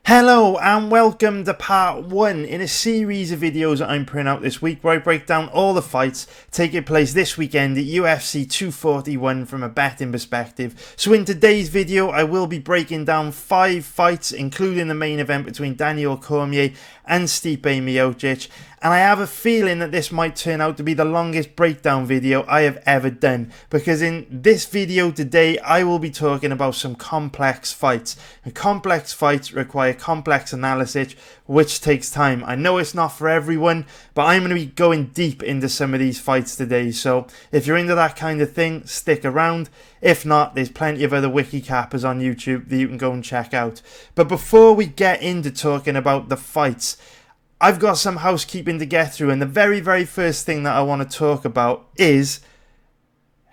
Hello and welcome to part 1 in a series of videos that I'm putting out this week where I break down all the fights taking place this weekend at UFC 241 from a betting perspective. So in today's video I will be breaking down 5 fights, including the main event between Daniel Cormier and Stipe Miocic, and I have a feeling that this might turn out to be the longest breakdown video I have ever done, because in this video today I will be talking about some complex fights, and complex fights require complex analysis, which takes time. I know it's not for everyone, but I'm going to be going deep into some of these fights today, so if you're into that kind of thing, stick around. If not, there's plenty of other wiki cappers on YouTube that you can go and check out. But before we get into talking about the fights, I've got some housekeeping to get through, and the very first thing that I want to talk about is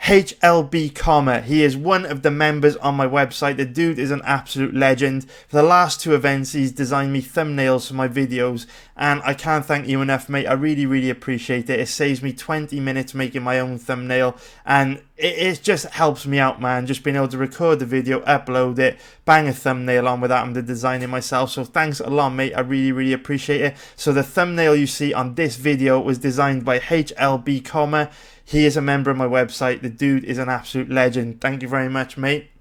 HLB Cormier. He is one of the members on my website. The dude is an absolute legend. For the last 2 events, he's designed me thumbnails for my videos, and I can't thank you enough, mate. I really appreciate it. It saves me 20 minutes making my own thumbnail, and it just helps me out, man. Just being able to record the video, upload it, bang a thumbnail on without having to design it myself. So thanks a lot, mate. I really appreciate it. So the thumbnail you see on this video was designed by HLB Cormier. He is a member of my website. The dude is an absolute legend. Thank you very much, mate.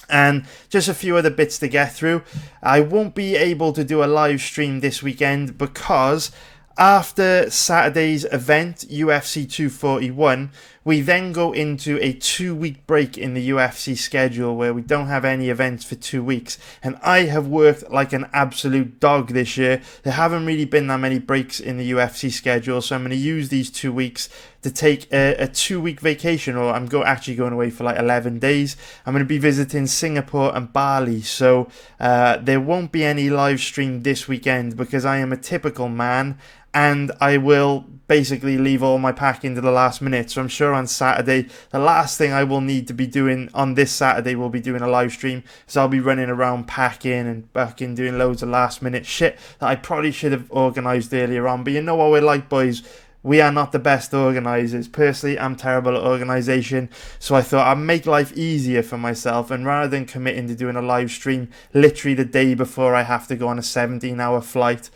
And just a few other bits to get through. I won't be able to do a live stream this weekend because after Saturday's event, UFC 241, we then go into a 2-week break in the UFC schedule where we don't have any events for 2 weeks. And I have worked like an absolute dog this year. There haven't really been that many breaks in the UFC schedule, so I'm going to use these 2 weeks to take a 2-week vacation, or I'm actually going away for like 11 days. I'm going to be visiting Singapore and Bali, so there won't be any live stream this weekend because I am a typical man and I will basically leave all my packing to the last minute. So I'm sure on Saturday, the last thing I will need to be doing on this Saturday will be doing a live stream, so I'll be running around packing and fucking doing loads of last minute shit that I probably should have organised earlier on. But you know what we're like, boys. We are not the best organisers. Personally, I'm terrible at organisation, so I thought I'd make life easier for myself, and rather than committing to doing a live stream literally the day before I have to go on a 17-hour flight,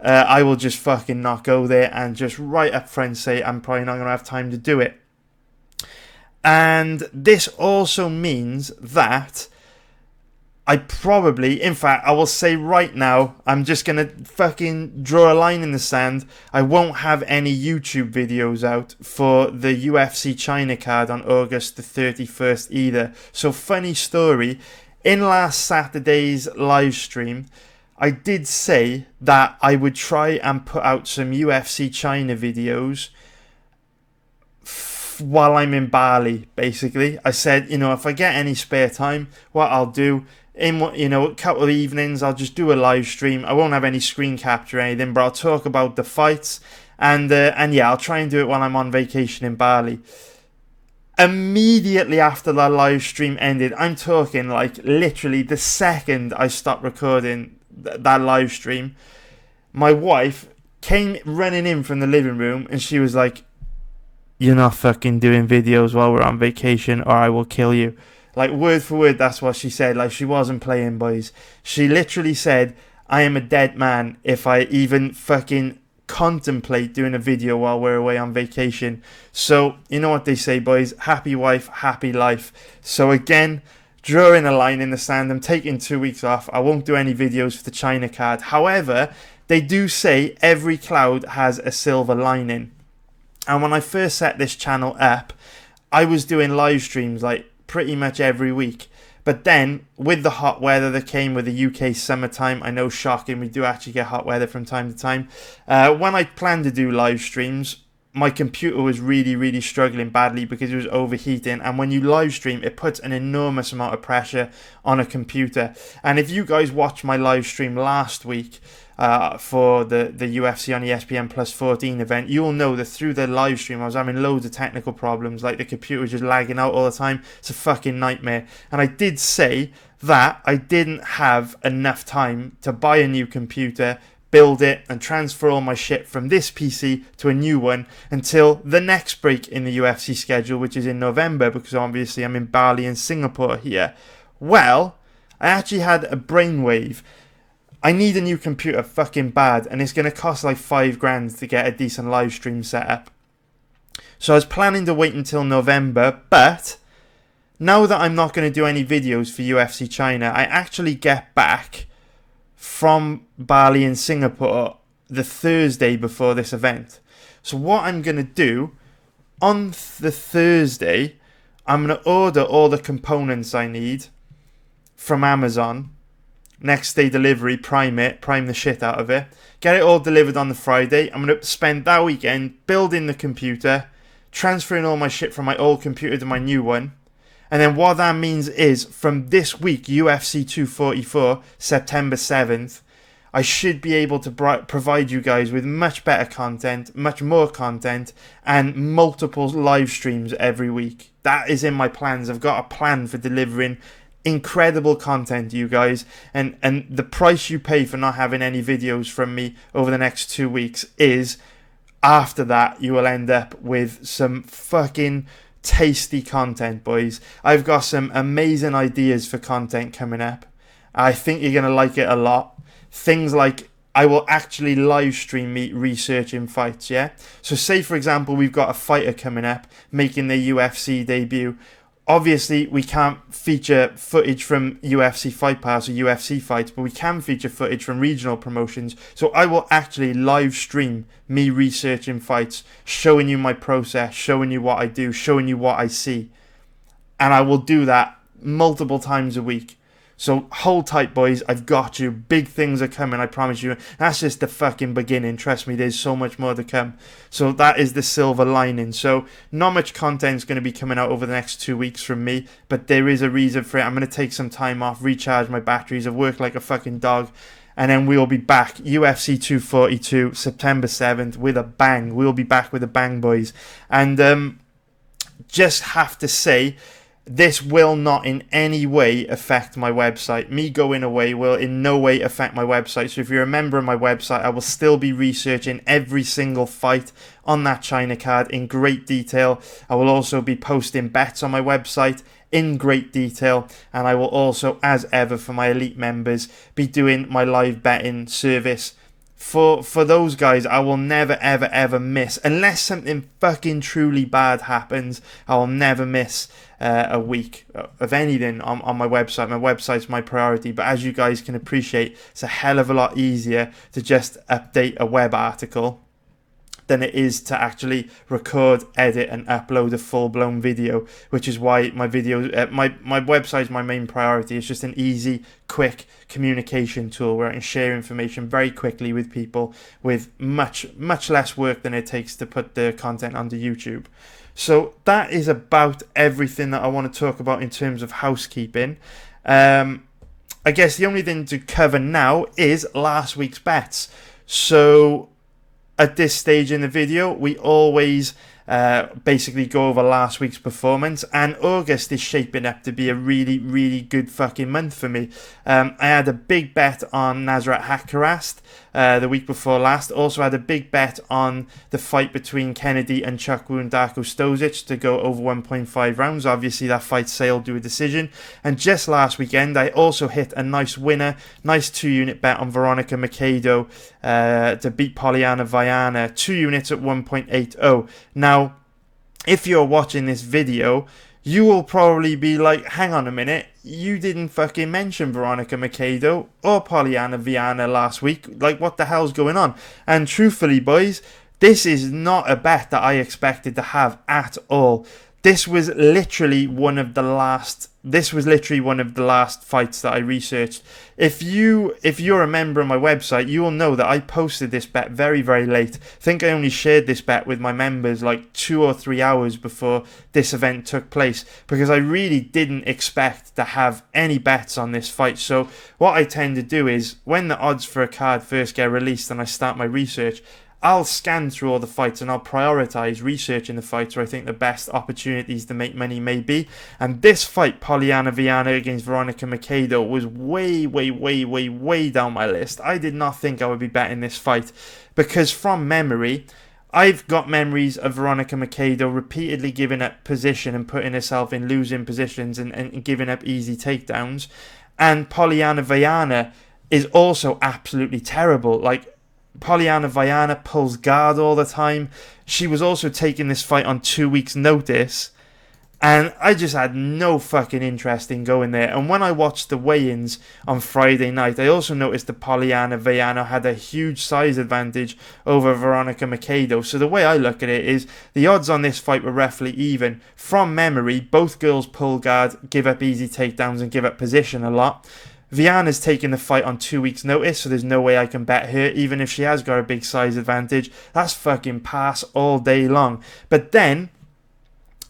I will just fucking not go there and just right up front say I'm probably not going to have time to do it. And this also means that I probably, in fact, I will say right now, I'm just going to fucking draw a line in the sand. I won't have any YouTube videos out for the UFC China card on August the 31st either. So funny story, in last Saturday's live stream, I did say that I would try and put out some UFC China videos while I'm in Bali, basically. I said, if I get any spare time, what I'll do, in a couple of evenings, I'll just do a live stream. I won't have any screen capture or anything, but I'll talk about the fights, and yeah, I'll try and do it while I'm on vacation in Bali. Immediately after that live stream ended, I'm talking like literally the second I stopped recording that live stream, my wife came running in from the living room and she was like, "You're not fucking doing videos while we're on vacation or I will kill you." Like word for word, that's what she said. Like she wasn't playing, boys. She literally said, "I am a dead man if I even fucking contemplate doing a video while we're away on vacation." So you know what they say, boys, happy wife, happy life. So again, drawing a line in the sand, I'm taking 2 weeks off. I won't do any videos for the China card. However, they do say every cloud has a silver lining. And when I first set this channel up, I was doing live streams like pretty much every week. But then, with the hot weather that came with the UK summertime, I know, shocking, we do actually get hot weather from time to time. When I planned to do live streams, my computer was really struggling badly because it was overheating, and when you live stream it puts an enormous amount of pressure on a computer. And if you guys watched my live stream last week for the UFC on ESPN Plus 14 event, you'll know that through the live stream I was having loads of technical problems, like the computer was just lagging out all the time. It's a fucking nightmare. And I did say that I didn't have enough time to buy a new computer, build it, and transfer all my shit from this PC to a new one until the next break in the UFC schedule, which is in November, because obviously I'm in Bali and Singapore here. Well, I actually had a brainwave. I need a new computer fucking bad, and it's going to cost like $5,000 to get a decent live stream set up. So I was planning to wait until November, but now that I'm not going to do any videos for UFC China, I actually get back from Bali and Singapore the Thursday before this event. So what I'm going to do, on the Thursday, I'm going to order all the components I need from Amazon. Next day delivery, prime the shit out of it. Get it all delivered on the Friday. I'm going to spend that weekend building the computer, transferring all my shit from my old computer to my new one. And then what that means is, from this week, UFC 244, September 7th, I should be able to provide you guys with much better content, much more content, and multiple live streams every week. That is in my plans. I've got a plan for delivering incredible content to you guys, and the price you pay for not having any videos from me over the next 2 weeks is, after that, you will end up with some fucking tasty content, boys. I've got some amazing ideas for content coming up. I think you're going to like it a lot. Things like, I will actually live stream me researching fights, yeah? So say, for example, we've got a fighter coming up making their UFC debut. Obviously, we can't feature footage from UFC Fight Pass or UFC fights, but we can feature footage from regional promotions. So I will actually live stream me researching fights, showing you my process, showing you what I do, showing you what I see. And I will do that multiple times a week. So hold tight, boys. I've got you. Big things are coming, I promise you. That's just the fucking beginning. Trust me, there's so much more to come. So that is the silver lining. So not much content is going to be coming out over the next 2 weeks from me, but there is a reason for it. I'm going to take some time off, recharge my batteries. I've worked like a fucking dog. And then we'll be back. UFC 242, September 7th, with a bang. We'll be back with a bang, boys. And just have to say, this will not in any way affect my website. Me going away will in no way affect my website. So if you're a member of my website, I will still be researching every single fight on that China card in great detail. I will also be posting bets on my website in great detail. And I will also, as ever, for my elite members, be doing my live betting service. For those guys, I will never, ever, ever miss, unless something fucking truly bad happens, I will never miss a week of anything on my website. My website's my priority, but as you guys can appreciate, it's a hell of a lot easier to just update a web article than it is to actually record, edit, and upload a full-blown video, which is why my website is my main priority. It's just an easy, quick communication tool where I can share information very quickly with people with much less work than it takes to put the content onto YouTube. So that is about everything that I want to talk about in terms of housekeeping. I guess the only thing to cover now is last week's bets. So at this stage in the video, we always basically go over last week's performance, and August is shaping up to be a really, really good fucking month for me. I had a big bet on Nasrat Haqparast the week before last. Also had a big bet on the fight between Kennedy and Chukwu and Darko Stozic to go over 1.5 rounds. Obviously, that fight sailed to a decision. And just last weekend, I also hit a nice winner, nice 2-unit bet on Veronica Macedo to beat Poliana Viana, 2 units at 1.80. Now, if you're watching this video, you will probably be like, hang on a minute, you didn't fucking mention Veronica Macedo or Poliana Viana last week. Like, what the hell's going on? And truthfully, boys, this is not a bet that I expected to have at all. This was literally one of the last fights that I researched. If you're a member of my website, you will know that I posted this bet very, very late. I think I only shared this bet with my members like 2 or 3 hours before this event took place, because I really didn't expect to have any bets on this fight. So what I tend to do is, when the odds for a card first get released and I start my research, I'll scan through all the fights and I'll prioritise researching the fights where I think the best opportunities to make money may be. And this fight, Poliana Viana against Veronica Macedo, was way, way, way, way, way down my list. I did not think I would be betting this fight, because from memory, I've got memories of Veronica Macedo repeatedly giving up position and putting herself in losing positions and giving up easy takedowns. And Poliana Viana is also absolutely terrible. Like, Polyana Viana pulls guard all the time. She was also taking this fight on 2 weeks' notice, and I just had no fucking interest in going there. And when I watched the weigh-ins on Friday night, I also noticed that Polyana Viana had a huge size advantage over Veronica Macedo. So the way I look at it is the odds on this fight were roughly even. From memory, both girls pull guard, give up easy takedowns, and give up position a lot. Viana's taking the fight on 2 weeks' notice, so there's no way I can bet her, even if she has got a big size advantage. That's fucking pass all day long. But then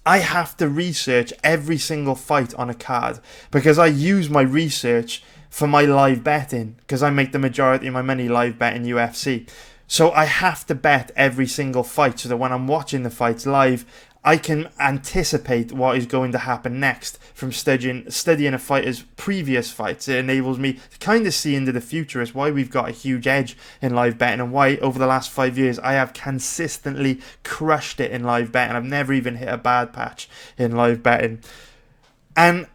I have to research every single fight on a card, because I use my research for my live betting, because I make the majority of my money live betting UFC. So I have to bet every single fight, so that when I'm watching the fights live, I can anticipate what is going to happen next from studying a fighter's previous fights. It enables me to kind of see into the future. It's why we've got a huge edge in live betting, and why over the last 5 years I have consistently crushed it in live betting. I've never even hit a bad patch in live betting. And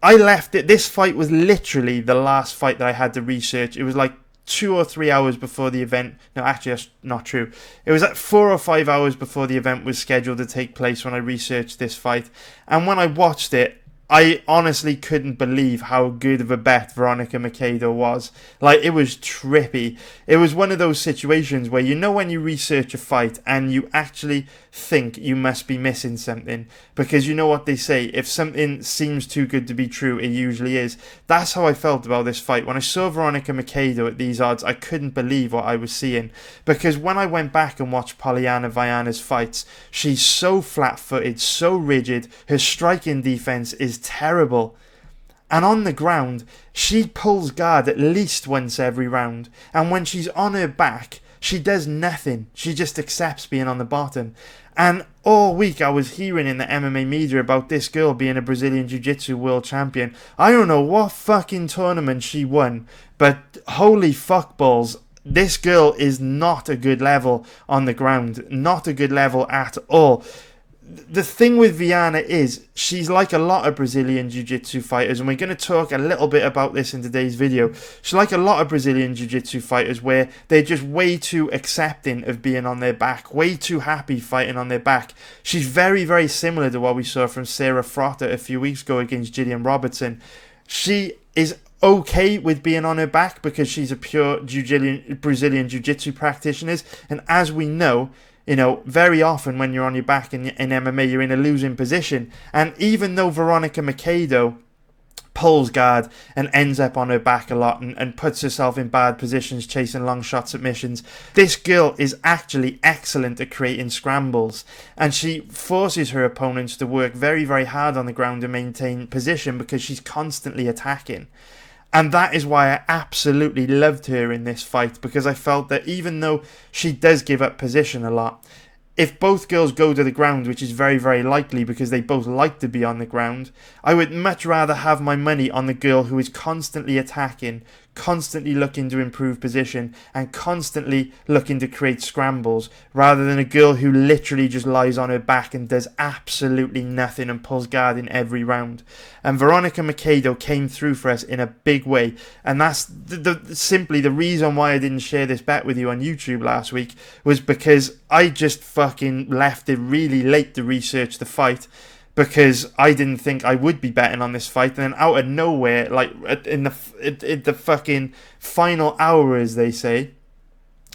I left it. This fight was literally the last fight that I had to research. It was like 2 or 3 hours before the event. No, actually, that's not true. It was like 4 or 5 hours before the event was scheduled to take place when I researched this fight. And when I watched it, I honestly couldn't believe how good of a bet Veronica Macedo was. Like, it was trippy. It was one of those situations where, you know, when you research a fight and you actually think you must be missing something, because you know what they say, if something seems too good to be true, it usually is. That's how I felt about this fight. When I saw Veronica Macedo at these odds, I couldn't believe what I was seeing, because when I went back and watched Polyana Viana's fights, she's so flat-footed, so rigid, her striking defense is terrible, and on the ground she pulls guard at least once every round, and when she's on her back she does nothing. She just accepts being on the bottom. And all week I was hearing in the MMA media about this girl being a Brazilian Jiu-Jitsu world champion. I don't know what fucking tournament she won, but holy fuckballs, this girl is not a good level on the ground. Not a good level at all. The thing with Viana is she's like a lot of Brazilian Jiu-Jitsu fighters, and we're going to talk a little bit about this in today's video. She's like a lot of Brazilian Jiu-Jitsu fighters where they're just way too accepting of being on their back, way too happy fighting on their back. She's very, very similar to what we saw from Sarah Frotter a few weeks ago against Gillian Robertson. She is okay with being on her back because she's a pure Brazilian Jiu-Jitsu practitioner, and as we know, you know, very often when you're on your back in MMA, you're in a losing position. And even though Veronica Macedo pulls guard and ends up on her back a lot and puts herself in bad positions chasing long shot submissions, this girl is actually excellent at creating scrambles. And she forces her opponents to work very, very hard on the ground to maintain position because she's constantly attacking. And that is why I absolutely loved her in this fight, because I felt that even though she does give up position a lot, if both girls go to the ground, which is very, very likely because they both like to be on the ground, I would much rather have my money on the girl who is constantly attacking, constantly looking to improve position, and constantly looking to create scrambles, rather than a girl who literally just lies on her back and does absolutely nothing and pulls guard in every round. And Veronica Macedo came through for us in a big way, and that's simply the reason why I didn't share this bet with you on YouTube last week, was because I just fucking left it really late to research the fight, because I didn't think I would be betting on this fight, and then out of nowhere, like in the fucking final hour, as they say,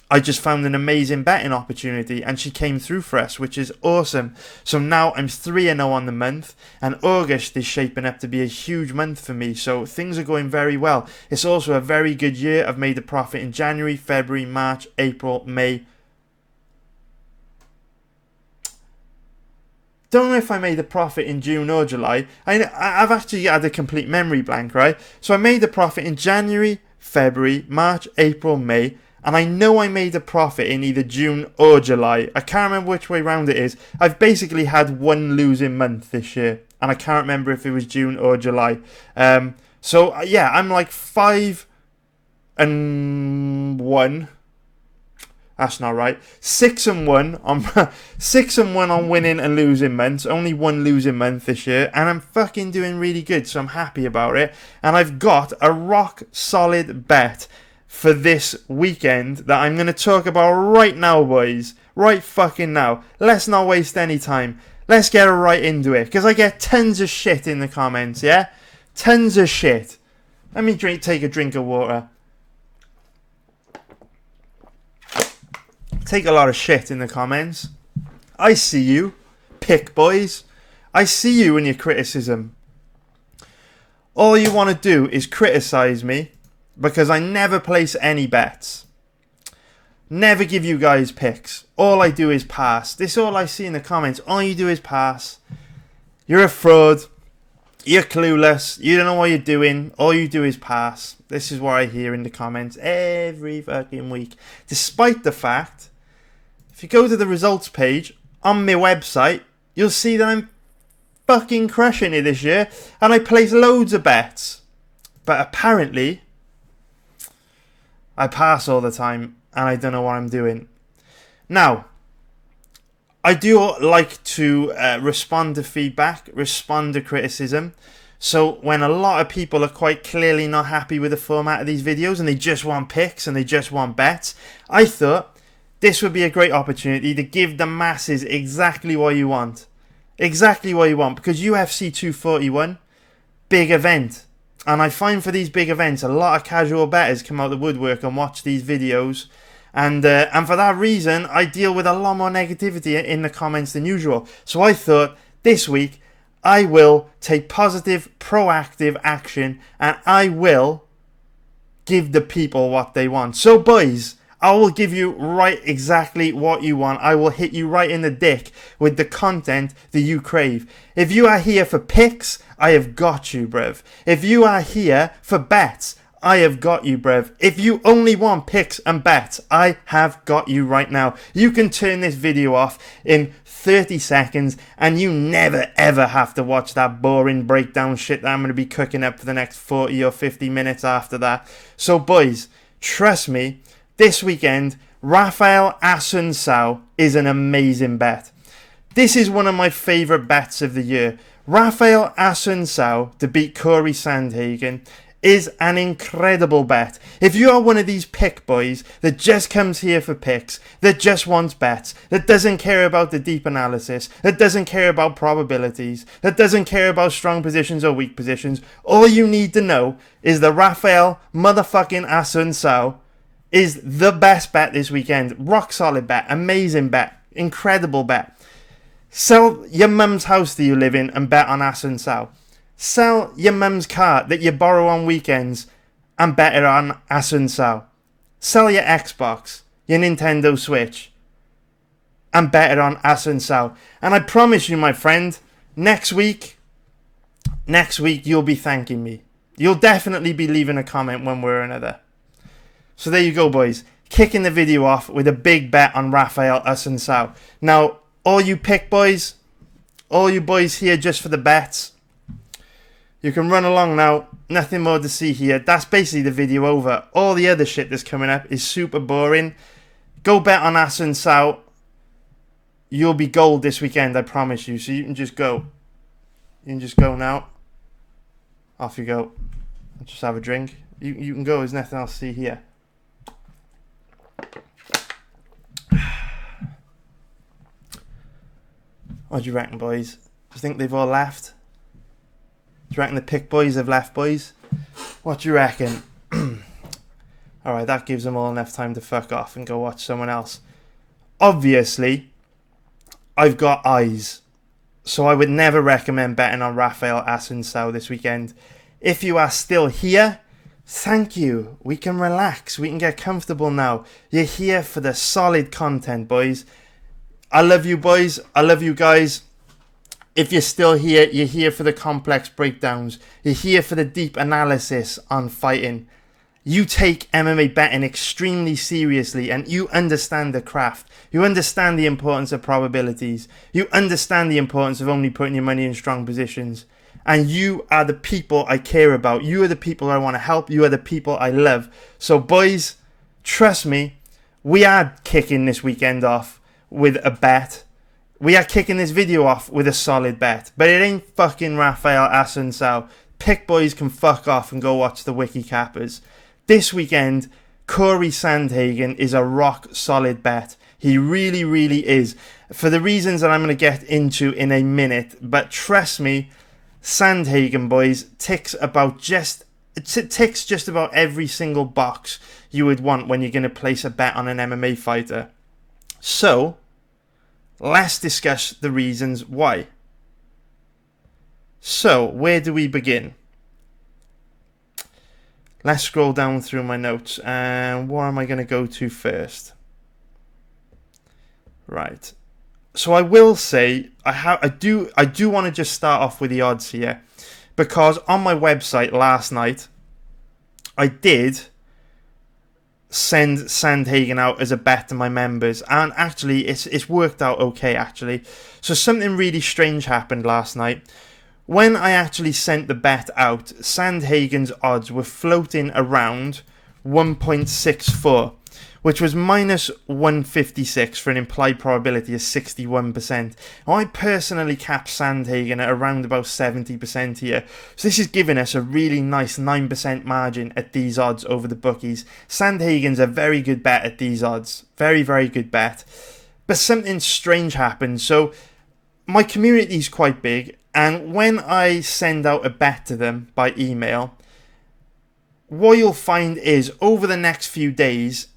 I just found an amazing betting opportunity, and she came through for us, which is awesome. So now I'm 3-0 on the month, and August is shaping up to be a huge month for me, so things are going very well. It's also a very good year. I've made a profit in January, February, March, April, May. Don't know if I made a profit in June or July. I've actually had a complete memory blank, right? So I made a profit in January, February, March, April, May, and I know I made a profit in either June or July. I can't remember which way round it is. I've basically had one losing month this year, and I can't remember if it was June or July. So yeah, I'm like 5-1. That's not right. 6-1 on 6-1 on winning and losing months. Only one losing month this year, and I'm fucking doing really good, so I'm happy about it. And I've got a rock solid bet for this weekend that I'm going to talk about right now, boys. Right fucking now. Let's not waste any time. Let's get right into it, because I get tons of shit in the comments, yeah? Tons of shit. Let me take a drink of water. Take a lot of shit in the comments. I see you, pick boys. I see you in your criticism. All you want to do is criticize me because I never place any bets. Never give you guys picks. All I do is pass. This is all I see in the comments. All you do is pass. You're a fraud. You're clueless. You don't know what you're doing. All you do is pass. This is what I hear in the comments every fucking week. Despite the fact, if you go to the results page on my website, you'll see that I'm fucking crushing it this year. And I place loads of bets. But apparently, I pass all the time. And I don't know what I'm doing. Now, I do like to respond to feedback, respond to criticism. So when a lot of people are quite clearly not happy with the format of these videos and they just want picks and they just want bets, I thought this would be a great opportunity to give the masses exactly what you want. Exactly what you want. Because UFC 241, big event. And I find for these big events, a lot of casual bettors come out the woodwork and watch these videos. And for that reason, I deal with a lot more negativity in the comments than usual. So I thought this week, I will take positive, proactive action. And I will give the people what they want. So boys, I will give you right exactly what you want. I will hit you right in the dick with the content that you crave. If you are here for picks, I have got you, bruv. If you are here for bets, I have got you, bruv. If you only want picks and bets, I have got you right now. You can turn this video off in 30 seconds and you never ever have to watch that boring breakdown shit that I'm going to be cooking up for the next 40 or 50 minutes after that. So boys, trust me, this weekend, Rafael Assuncao is an amazing bet. This is one of my favourite bets of the year. Rafael Assuncao to beat Corey Sandhagen is an incredible bet. If you are one of these pick boys that just comes here for picks, that just wants bets, that doesn't care about the deep analysis, that doesn't care about probabilities, that doesn't care about strong positions or weak positions, all you need to know is that Rafael motherfucking Assuncao is the best bet this weekend. Rock solid bet, amazing bet, incredible bet. Sell your mum's house that you live in and bet on Assuncao. Sell your mum's car that you borrow on weekends and bet it on Assuncao. Sell your Xbox, your Nintendo Switch, and bet it on Assuncao. And I promise you, my friend, next week you'll be thanking me. You'll definitely be leaving a comment one way or another. So there you go, boys. Kicking the video off with a big bet on Rafael Assuncao. Now, all you pick boys, all you boys here just for the bets, you can run along now. Nothing more to see here. That's basically the video over. All the other shit that's coming up is super boring. Go bet on Assuncao. You'll be gold this weekend, I promise you. So you can just go. You can just go now. Off you go. Just have a drink. You can go. There's nothing else to see here. What do you reckon, boys? Do you think they've all left? Do you reckon the pick boys have left, boys? What do you reckon? Alright, that gives them all enough time to fuck off and go watch someone else. Obviously, I've got eyes. So I would never recommend betting on Rafael Assuncao this weekend. If you are still here, thank you. We can relax. We can get comfortable now. You're here for the solid content, boys. I love you, boys. I love you guys. If you're still here, you're here for the complex breakdowns. You're here for the deep analysis on fighting. You take MMA betting extremely seriously and you understand the craft. You understand the importance of probabilities. You understand the importance of only putting your money in strong positions. And you are the people I care about. You are the people I want to help. You are the people I love. So boys, trust me, we are kicking this weekend off with a bet. We are kicking this video off with a solid bet. But it ain't fucking Rafael Assuncao. Pick boys can fuck off and go watch the Wiki Cappers. This weekend, Corey Sandhagen is a rock solid bet. He really, really is. For the reasons that I'm going to get into in a minute. But trust me, Sandhagen, boys, ticks just about every single box you would want when you're going to place a bet on an MMA fighter. So, let's discuss the reasons why. So, where do we begin? Let's scroll down through my notes. And what am I going to go to first? Right. So I will say I do want to just start off with the odds here, because on my website last night I did send Sandhagen out as a bet to my members, and actually it's worked out okay actually. So something really strange happened last night. When I actually sent the bet out, Sandhagen's odds were floating around 1.64, which was minus 156 for an implied probability of 61%. Now, I personally capped Sandhagen at around about 70% here. So this is giving us a really nice 9% margin at these odds over the bookies. Sandhagen's a very good bet at these odds. Very, very good bet. But something strange happened. So my community is quite big, and when I send out a bet to them by email, what you'll find is over the next few days,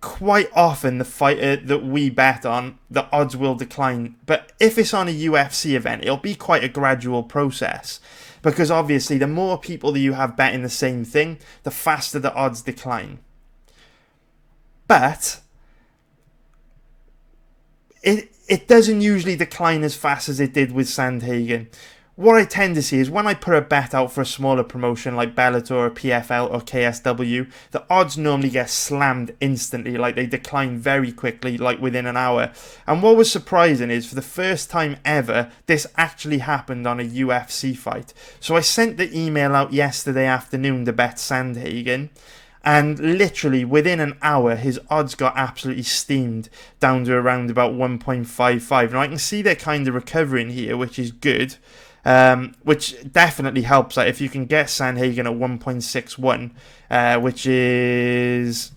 quite often the fighter that we bet on, the odds will decline. But if it's on a UFC event, it'll be quite a gradual process, because obviously the more people that you have betting the same thing, the faster the odds decline. But it doesn't usually decline as fast as it did with Sandhagen. What I tend to see is when I put a bet out for a smaller promotion like Bellator or PFL or KSW, the odds normally get slammed instantly, like they decline very quickly, like within an hour. And what was surprising is, for the first time ever, this actually happened on a UFC fight. So I sent the email out yesterday afternoon to bet Sandhagen, and literally within an hour his odds got absolutely steamed down to around about 1.55. Now I can see they're kind of recovering here, which is good. Which definitely helps. Like if you can get Sandhagen at 1.61, which is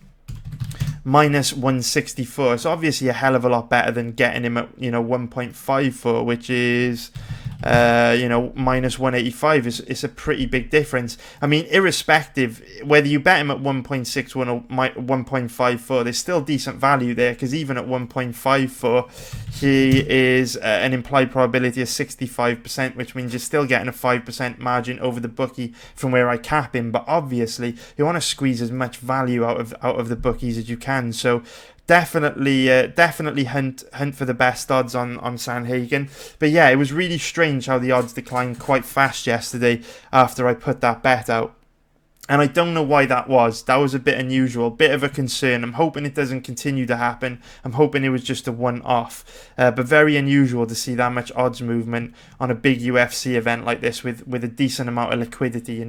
minus 164, it's obviously a hell of a lot better than getting him at 1.54, which is minus 185. It's a pretty big difference. I mean, irrespective whether you bet him at 1.61 or 1.54, there's still decent value there, because even at 1.54 he is an implied probability of 65%, which means you're still getting a 5% margin over the bookie from where I cap him. But obviously you want to squeeze as much value out of the bookies as you can. So definitely hunt for the best odds on Sandhagen. But yeah, it was really strange how the odds declined quite fast yesterday after I put that bet out. And I don't know why that was. That was a bit unusual, bit of a concern. I'm hoping it doesn't continue to happen. I'm hoping it was just a one-off. But very unusual to see that much odds movement on a big UFC event like this with a decent amount of liquidity.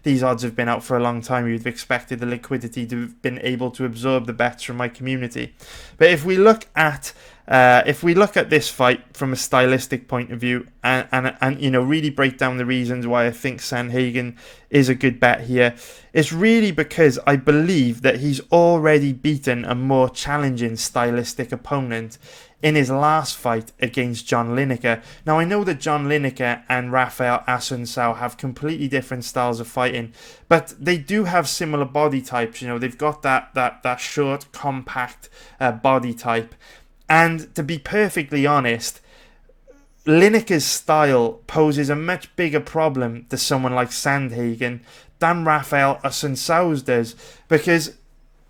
These odds have been out for a long time. You'd have expected the liquidity to have been able to absorb the bets from my community. But if we look at this fight from a stylistic point of view, and really break down the reasons why I think Sandhagen is a good bet here, it's really because I believe that he's already beaten a more challenging stylistic opponent in his last fight against John Lineker. Now, I know that John Lineker and Rafael Assuncao have completely different styles of fighting, but they do have similar body types. They've got that short, compact body type. And to be perfectly honest, Lineker's style poses a much bigger problem to someone like Sandhagen than Rafael Assuncao's does, because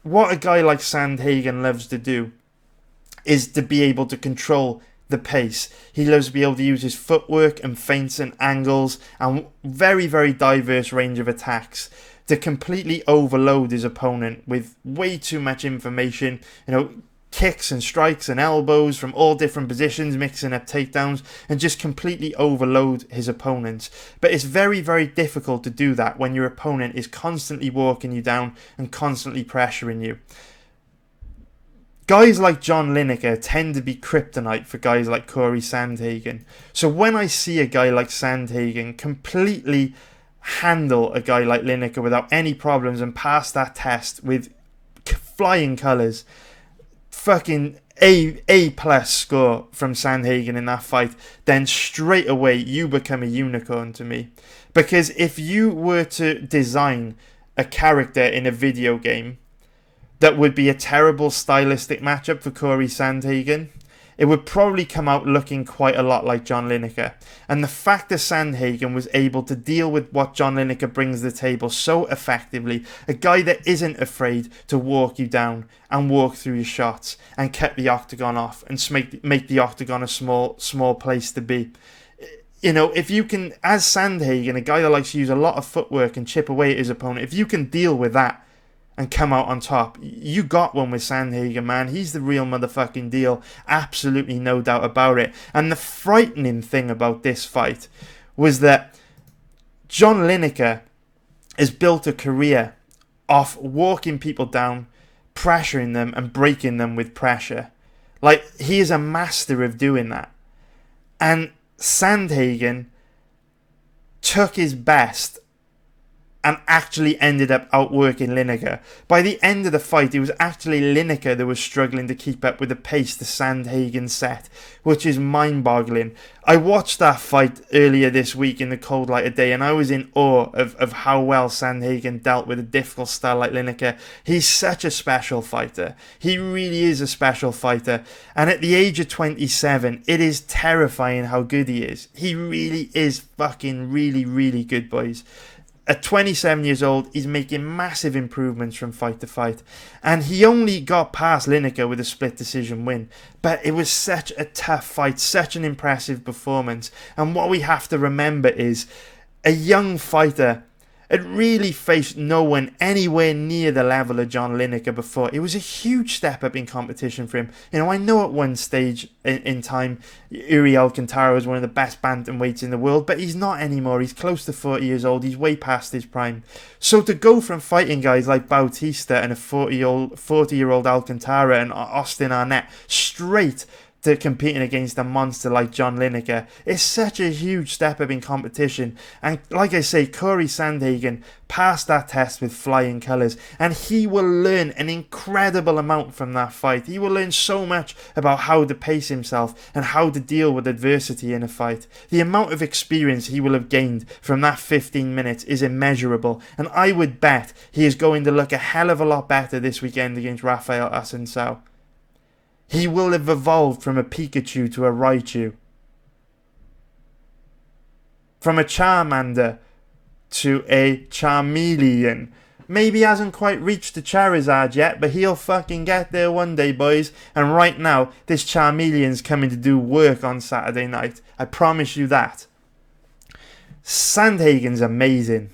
what a guy like Sandhagen loves to do is to be able to control the pace. He loves to be able to use his footwork and feints and angles and very, very diverse range of attacks to completely overload his opponent with way too much information, kicks and strikes and elbows from all different positions, mixing up takedowns, and just completely overload his opponents. But it's very, very difficult to do that when your opponent is constantly walking you down and constantly pressuring you. Guys like John Lineker tend to be kryptonite for guys like Corey Sandhagen. So when I see a guy like Sandhagen completely handle a guy like Lineker without any problems and pass that test with flying colours, fucking A plus score from Sandhagen in that fight, then straight away you become a unicorn to me. Because if you were to design a character in a video game that would be a terrible stylistic matchup for Corey Sandhagen, it would probably come out looking quite a lot like John Lineker. And the fact that Sandhagen was able to deal with what John Lineker brings to the table so effectively, a guy that isn't afraid to walk you down and walk through your shots and cut the octagon off and make the octagon a small place to be. You know, if you can, as Sandhagen, a guy that likes to use a lot of footwork and chip away at his opponent, if you can deal with that and come out on top, you got one with Sandhagen, man. He's the real motherfucking deal. Absolutely no doubt about it. And the frightening thing about this fight was that John Lineker has built a career off walking people down, pressuring them and breaking them with pressure. Like, he is a master of doing that. And Sandhagen took his best and actually ended up outworking Lineker. By the end of the fight, it was actually Lineker that was struggling to keep up with the pace the Sandhagen set, which is mind-boggling. I watched that fight earlier this week in the cold light of day, and I was in awe of how well Sandhagen dealt with a difficult style like Lineker. He's such a special fighter. He really is a special fighter. And at the age of 27, it is terrifying how good he is. He really is fucking really, really good, boys. At 27 years old, he's making massive improvements from fight to fight. And he only got past Lineker with a split decision win. But it was such a tough fight, such an impressive performance. And what we have to remember is a young fighter had really faced no one anywhere near the level of John Lineker before. It was a huge step up in competition for him. You know, I know at one stage in time, Uri Alcantara was one of the best bantamweights in the world, but he's not anymore. He's close to 40 years old. He's way past his prime. So to go from fighting guys like Bautista and a 40-year-old Alcantara and Austin Arnett straight to competing against a monster like John Lineker is such a huge step up in competition. And like I say, Corey Sandhagen passed that test with flying colours, and he will learn an incredible amount from that fight. He will learn so much about how to pace himself and how to deal with adversity in a fight. The amount of experience he will have gained from that 15 minutes is immeasurable, and I would bet he is going to look a hell of a lot better this weekend against Rafael Assuncao. He will have evolved from a Pikachu to a Raichu. From a Charmander to a Charmeleon. Maybe he hasn't quite reached the Charizard yet, but he'll fucking get there one day, boys. And right now, this Charmeleon's coming to do work on Saturday night. I promise you that. Sandhagen's amazing.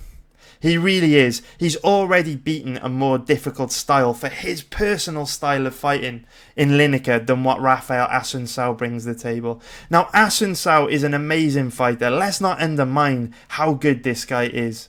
He really is. He's already beaten a more difficult style for his personal style of fighting in Lineker than what Rafael Assuncao brings to the table. Now, Assuncao is an amazing fighter. Let's not undermine how good this guy is.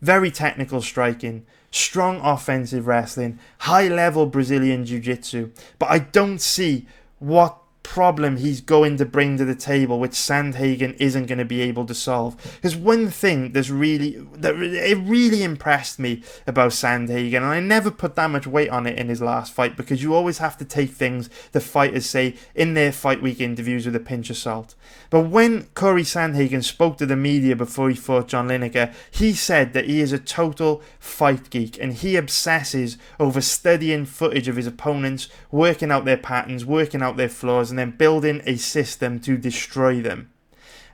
Very technical striking, strong offensive wrestling, high-level Brazilian Jiu-Jitsu. But I don't see what problem he's going to bring to the table which Sandhagen isn't going to be able to solve. Because one thing that really impressed me about Sandhagen, and I never put that much weight on it in his last fight, because you always have to take things the fighters say in their fight week interviews with a pinch of salt. But when Corey Sandhagen spoke to the media before he fought John Lineker, he said that he is a total fight geek and he obsesses over studying footage of his opponents, working out their patterns, working out their flaws, and then building a system to destroy them.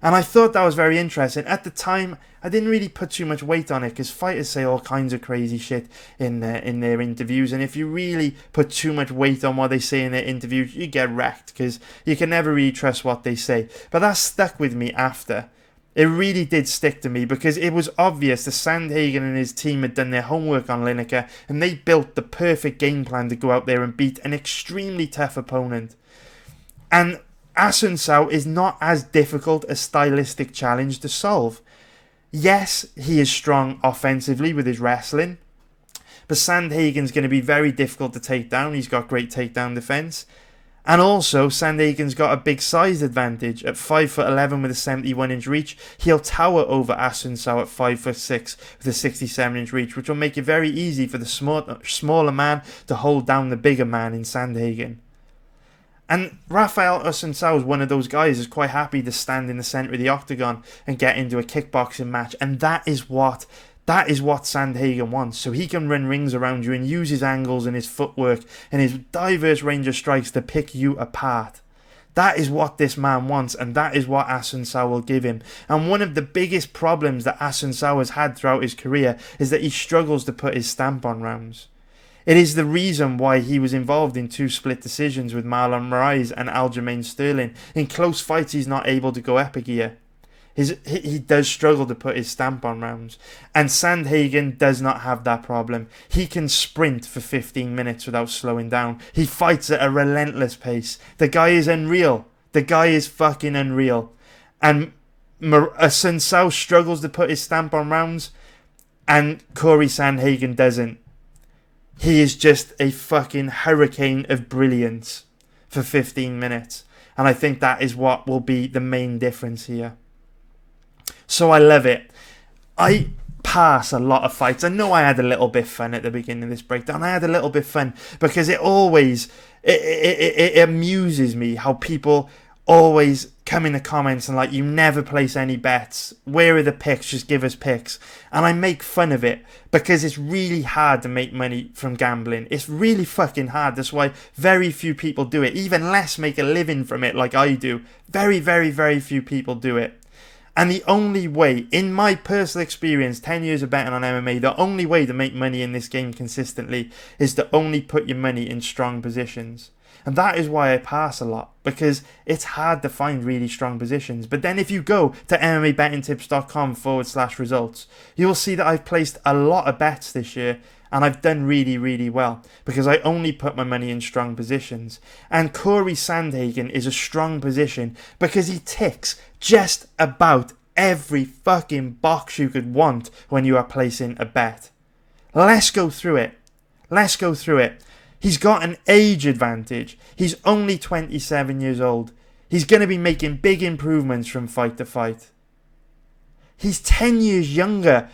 And I thought that was very interesting. At the time, I didn't really put too much weight on it, because fighters say all kinds of crazy shit in their interviews, and if you really put too much weight on what they say in their interviews, you get wrecked, because you can never really trust what they say. But that stuck with me after. It really did stick to me, because it was obvious that Sandhagen and his team had done their homework on Lineker, and they built the perfect game plan to go out there and beat an extremely tough opponent. And Assuncao is not as difficult a stylistic challenge to solve. Yes, he is strong offensively with his wrestling, but Sandhagen's going to be very difficult to take down. He's got great takedown defense. And also, Sandhagen's got a big size advantage. At 5'11" with a 71-inch reach, he'll tower over Assuncao at 5'6" with a 67-inch reach, which will make it very easy for the smaller man to hold down the bigger man in Sandhagen. And Rafael Assuncao is one of those guys who's quite happy to stand in the centre of the octagon and get into a kickboxing match, and that is what Sandhagen wants. So he can run rings around you and use his angles and his footwork and his diverse range of strikes to pick you apart. That is what this man wants, and that is what Assuncao will give him. And one of the biggest problems that Assuncao has had throughout his career is that he struggles to put his stamp on rounds. It is the reason why he was involved in 2 split decisions with Marlon Moraes and Aljamain Sterling. In close fights, he's not able to go epigear. He does struggle to put his stamp on rounds. And Sandhagen does not have that problem. He can sprint for 15 minutes without slowing down. He fights at a relentless pace. The guy is unreal. The guy is fucking unreal. And Assuncao struggles to put his stamp on rounds, and Corey Sandhagen doesn't. He is just a fucking hurricane of brilliance for 15 minutes. And I think that is what will be the main difference here. So I love it. I pass a lot of fights. I know I had a little bit of fun at the beginning of this breakdown. I had a little bit of fun because it amuses me how people always come in the comments and like, you never place any bets. Where are the picks? Just give us picks. And I make fun of it because it's really hard to make money from gambling. It's really fucking hard. That's why very few people do it. Even less make a living from it like I do. Very, very, very few people do it. And the only way, in my personal experience, 10 years of betting on MMA, the only way to make money in this game consistently is to only put your money in strong positions. And that is why I pass a lot, because it's hard to find really strong positions. But then if you go to MMABettingTips.com/results, you will see that I've placed a lot of bets this year, and I've done really, really well, because I only put my money in strong positions. And Corey Sandhagen is a strong position because he ticks just about every fucking box you could want when you are placing a bet. Let's go through it. He's got an age advantage. He's only 27 years old. He's going to be making big improvements from fight to fight. He's 10 years younger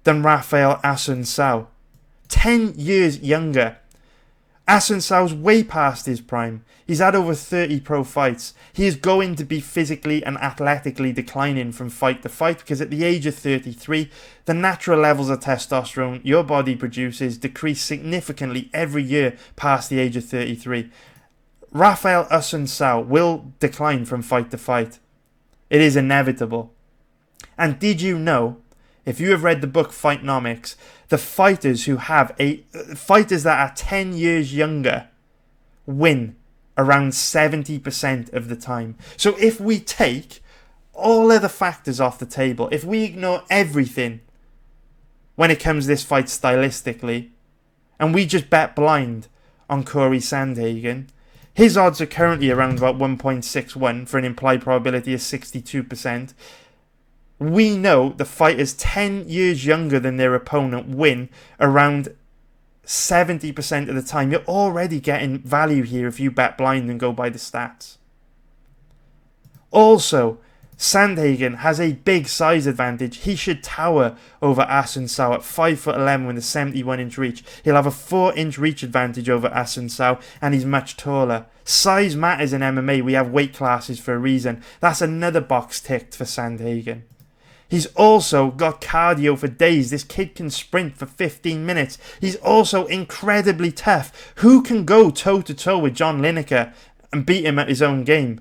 than Rafael Assuncao. 10 years younger. Assuncao's way past his prime. He's had over 30 pro fights. He is going to be physically and athletically declining from fight to fight because at the age of 33, the natural levels of testosterone your body produces decrease significantly every year past the age of 33. Rafael Assuncao will decline from fight to fight. It is inevitable. And did you know, if you have read the book Fightnomics, the fighters that are 10 years younger win around 70% of the time. So if we take all other factors off the table, if we ignore everything when it comes to this fight stylistically, and we just bet blind on Corey Sandhagen, his odds are currently around about 1.61 for an implied probability of 62%. We know the fighters 10 years younger than their opponent win around 70% of the time. You're already getting value here if you bet blind and go by the stats. Also, Sandhagen has a big size advantage. He should tower over Assuncao at 5'11" with a 71-inch reach. He'll have a 4-inch reach advantage over Assuncao, and he's much taller. Size matters in MMA. We have weight classes for a reason. That's another box ticked for Sandhagen. He's also got cardio for days. This kid can sprint for 15 minutes. He's also incredibly tough. Who can go toe-to-toe with John Lineker and beat him at his own game?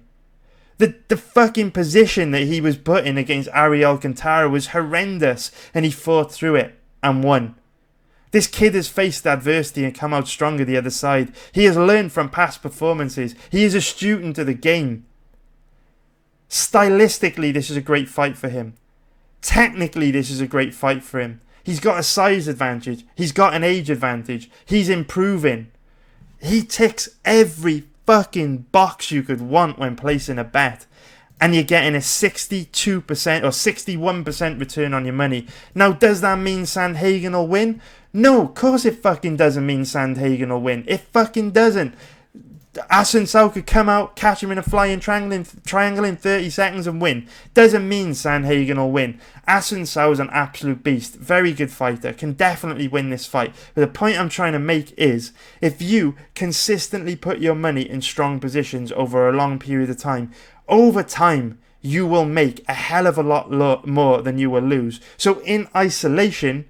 The fucking position that he was put in against Ariel Alcantara was horrendous, and he fought through it and won. This kid has faced adversity and come out stronger the other side. He has learned from past performances. He is a student of the game. Stylistically, this is a great fight for him. Technically, this is a great fight for him. He's got a size advantage. He's got an age advantage. He's improving. He ticks every fucking box you could want when placing a bet. And you're getting a 62% or 61% return on your money. Now, does that mean Sandhagen will win? No, of course it fucking doesn't mean Sandhagen will win. It fucking doesn't. Assuncao could come out, catch him in a flying triangle in 30 seconds and win. Doesn't mean Sandhagen will win. Assuncao is an absolute beast. Very good fighter. Can definitely win this fight. But the point I'm trying to make is, if you consistently put your money in strong positions over a long period of time, over time, you will make a hell of a lot more than you will lose. So in isolation,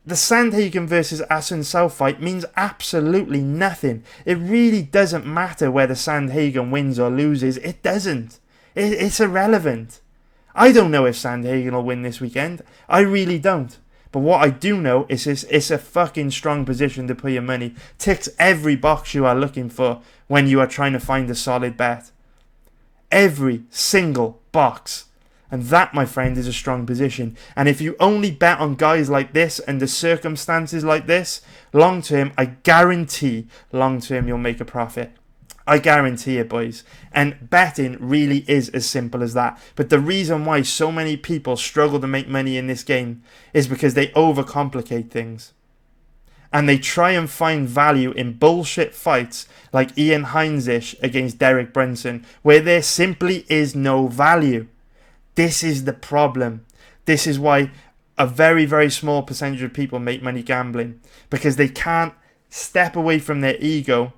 the Sandhagen versus Assuncao fight means absolutely nothing. It really doesn't matter whether Sandhagen wins or loses. It doesn't. It's irrelevant. I don't know if Sandhagen will win this weekend. I really don't. But what I do know is it's a fucking strong position to put your money. Ticks every box you are looking for when you are trying to find a solid bet. Every single box. And that, my friend, is a strong position. And if you only bet on guys like this and the circumstances like this, long term, I guarantee long term you'll make a profit. I guarantee it, boys. And betting really is as simple as that. But the reason why so many people struggle to make money in this game is because they overcomplicate things. And they try and find value in bullshit fights like Heinisch against Derek Brunson, where there simply is no value. This is the problem. This is why a very, very small percentage of people make money gambling, because they can't step away from their ego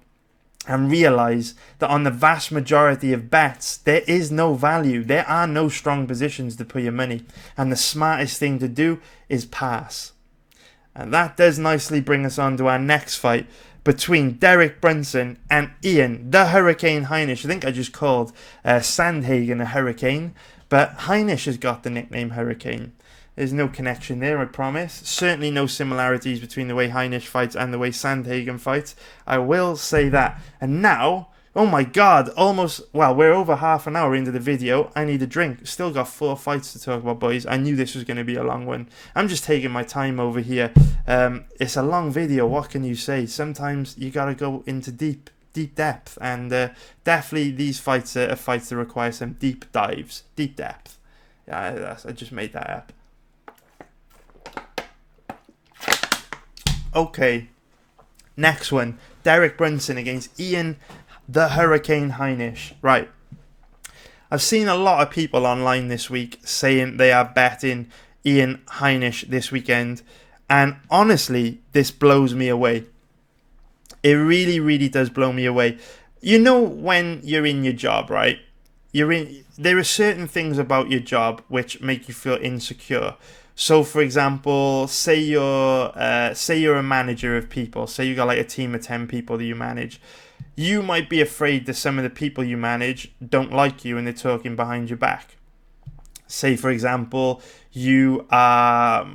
and realize that on the vast majority of bets, there is no value. There are no strong positions to put your money. And the smartest thing to do is pass. And that does nicely bring us on to our next fight between Derek Brunson and Ian, the Hurricane Heinisch. I think I just called Sandhagen a hurricane. But Heinisch has got the nickname Hurricane. There's no connection there, I promise. Certainly no similarities between the way Heinisch fights and the way Sandhagen fights. I will say that. And now, oh my god, we're over half an hour into the video. I need a drink. Still got 4 fights to talk about, boys. I knew this was going to be a long one. I'm just taking my time over here. It's a long video, what can you say? Sometimes you got to go into deep depth, and definitely these fights are fights that require some deep dives, deep depth. Yeah, I just made that up. Okay, next one, Derek Brunson against Ian the Hurricane Heinisch. Right, I've seen a lot of people online this week saying they are betting Ian Heinisch this weekend, and honestly, this blows me away. It really, really does blow me away. You know, when you're in your job, right? There are certain things about your job which make you feel insecure. So, for example, say you're a manager of people. Say you got like a team of 10 people that you manage. You might be afraid that some of the people you manage don't like you and they're talking behind your back. Say, for example, you are,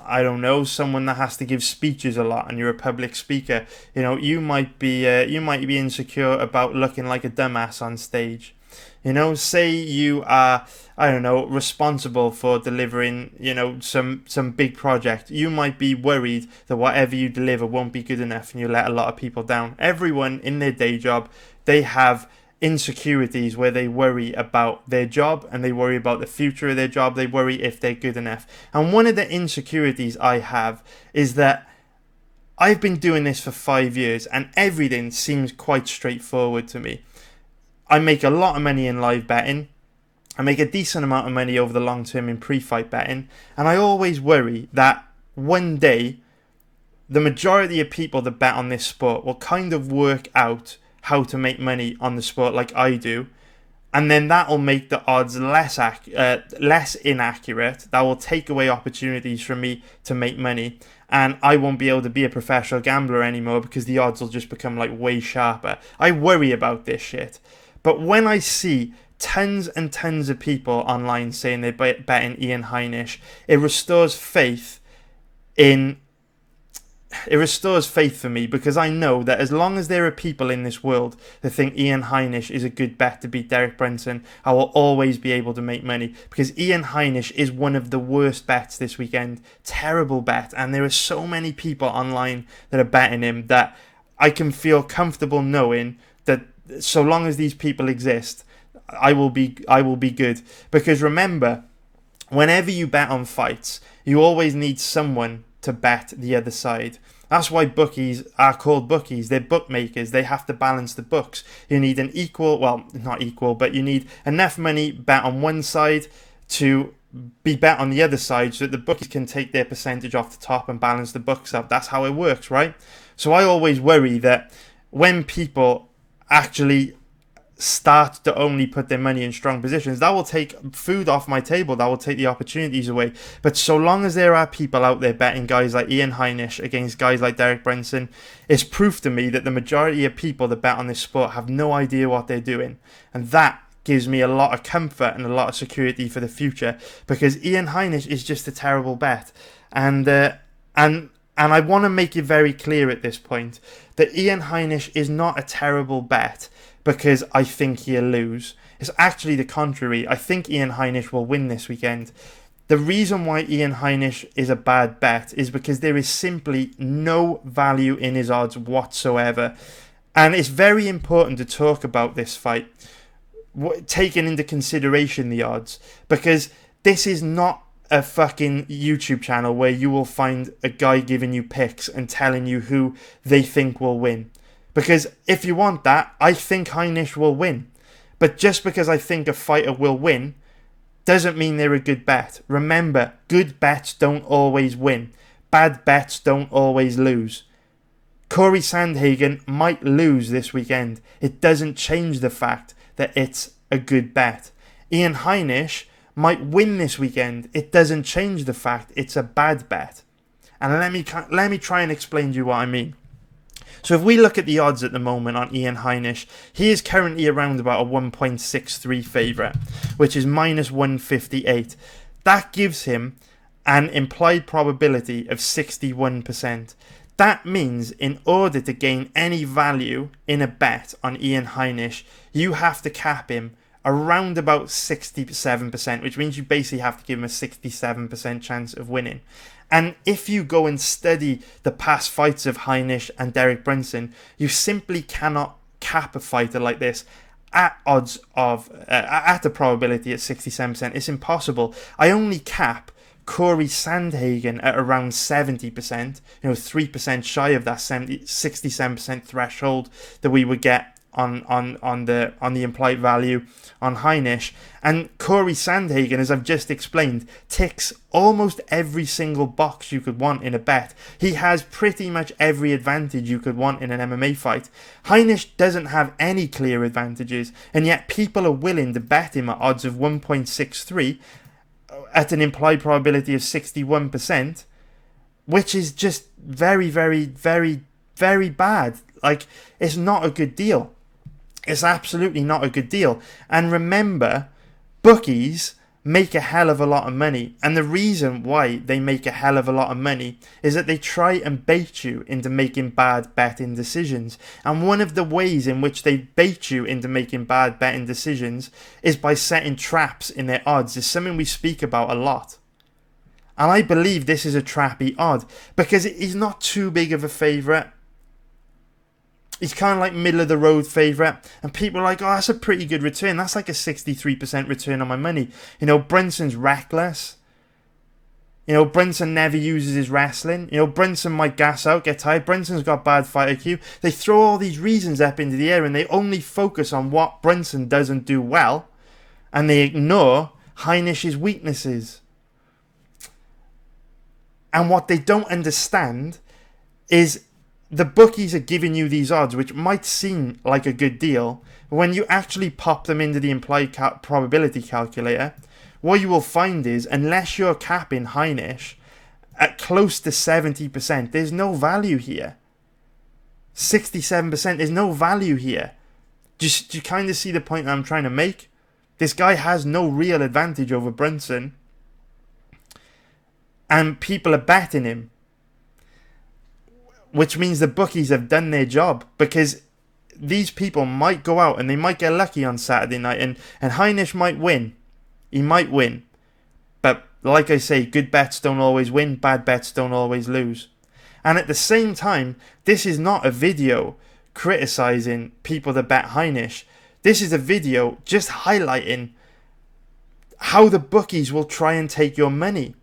I don't know, someone that has to give speeches a lot and you're a public speaker. You know, you might be insecure about looking like a dumbass on stage. You know, say you are, I don't know, responsible for delivering, you know, some big project. You might be worried that whatever you deliver won't be good enough and you let a lot of people down. Everyone in their day job, they have insecurities where they worry about their job and they worry about the future of their job. They worry if they're good enough. And one of the insecurities I have is that I've been doing this for 5 years and everything seems quite straightforward to me. I make a lot of money in live betting. I make a decent amount of money over the long term in pre-fight betting. And I always worry that one day the majority of people that bet on this sport will kind of work out how to make money on the sport like I do, and then that will make the odds less inaccurate. That will take away opportunities for me to make money, and I won't be able to be a professional gambler anymore because the odds will just become like way sharper. I worry about this shit. But when I see tons and tons of people online saying they're betting Ian Heinisch, it restores faith for me, because I know that as long as there are people in this world that think Ian Heinisch is a good bet to beat Derek Brunson, I will always be able to make money, because Ian Heinisch is one of the worst bets this weekend. Terrible bet, and there are so many people online that are betting him that I can feel comfortable knowing that so long as these people exist, I will be good. Because remember, whenever you bet on fights, you always need someone to bet the other side. That's why bookies are called bookies. They're bookmakers. They have to balance the books. You need an equal, well, not equal, but you need enough money bet on one side to be bet on the other side so that the bookies can take their percentage off the top and balance the books up. That's how it works, right? So I always worry that when people actually start to only put their money in strong positions, that will take food off my table, that will take the opportunities away. But so long as there are people out there betting guys like Ian Heinisch against guys like Derek Brunson, it's proof to me that the majority of people that bet on this sport have no idea what they're doing. And that gives me a lot of comfort and a lot of security for the future, because Ian Heinisch is just a terrible bet. And I want to make it very clear at this point that Ian Heinisch is not a terrible bet because I think he'll lose. It's actually the contrary. I think Ian Heinisch will win this weekend. The reason why Ian Heinisch is a bad bet is because there is simply no value in his odds whatsoever. And it's very important to talk about this fight, taking into consideration the odds, because this is not a fucking YouTube channel where you will find a guy giving you picks and telling you who they think will win. Because if you want that, I think Heinisch will win. But just because I think a fighter will win doesn't mean they're a good bet. Remember, good bets don't always win. Bad bets don't always lose. Corey Sandhagen might lose this weekend. It doesn't change the fact that it's a good bet. Ian Heinisch might win this weekend. It doesn't change the fact it's a bad bet. And let me try and explain to you what I mean. So if we look at the odds at the moment on Ian Heinisch, he is currently around about a 1.63 favourite, which is minus 158. That gives him an implied probability of 61%. That means in order to gain any value in a bet on Ian Heinisch, you have to cap him around about 67%, which means you basically have to give him a 67% chance of winning. And if you go and study the past fights of Heinisch and Derek Brunson, you simply cannot cap a fighter like this at odds of at a probability at 67%. It's impossible. I only cap Corey Sandhagen at around 70%, 3% shy of that 67% threshold that we would get on the implied value on Heinisch. And Corey Sandhagen, as I've just explained, ticks almost every single box you could want in a bet. He has pretty much every advantage you could want in an MMA fight. Heinisch doesn't have any clear advantages, and yet people are willing to bet him at odds of 1.63 at an implied probability of 61%, which is just very, very, very, very bad. Like, it's not a good deal. It's absolutely not a good deal. And remember, bookies make a hell of a lot of money. And the reason why they make a hell of a lot of money is that they try and bait you into making bad betting decisions. And one of the ways in which they bait you into making bad betting decisions is by setting traps in their odds. It's something we speak about a lot. And I believe this is a trappy odd because he's not too big of a favourite. He's kind of like middle of the road favourite, and people are like, oh, that's a pretty good return. That's like a 63% return on my money. Brunson's reckless. Brunson never uses his wrestling. Brunson might gas out, get tired. Brunson's got bad fight IQ. They throw all these reasons up into the air and they only focus on what Brunson doesn't do well, and they ignore Heinisch's weaknesses. And what they don't understand is the bookies are giving you these odds, which might seem like a good deal, but when you actually pop them into the implied probability calculator, what you will find is, unless you're capping Heinisch at close to 70%, there's no value here. 67%, there's no value here. Do you kind of see the point that I'm trying to make? This guy has no real advantage over Brunson, and people are betting him. Which means the bookies have done their job, because these people might go out and they might get lucky on Saturday night, and Heinisch might win. He might win. But like I say, good bets don't always win, bad bets don't always lose. And at the same time, this is not a video criticising people that bet Heinisch. This is a video just highlighting how the bookies will try and take your money.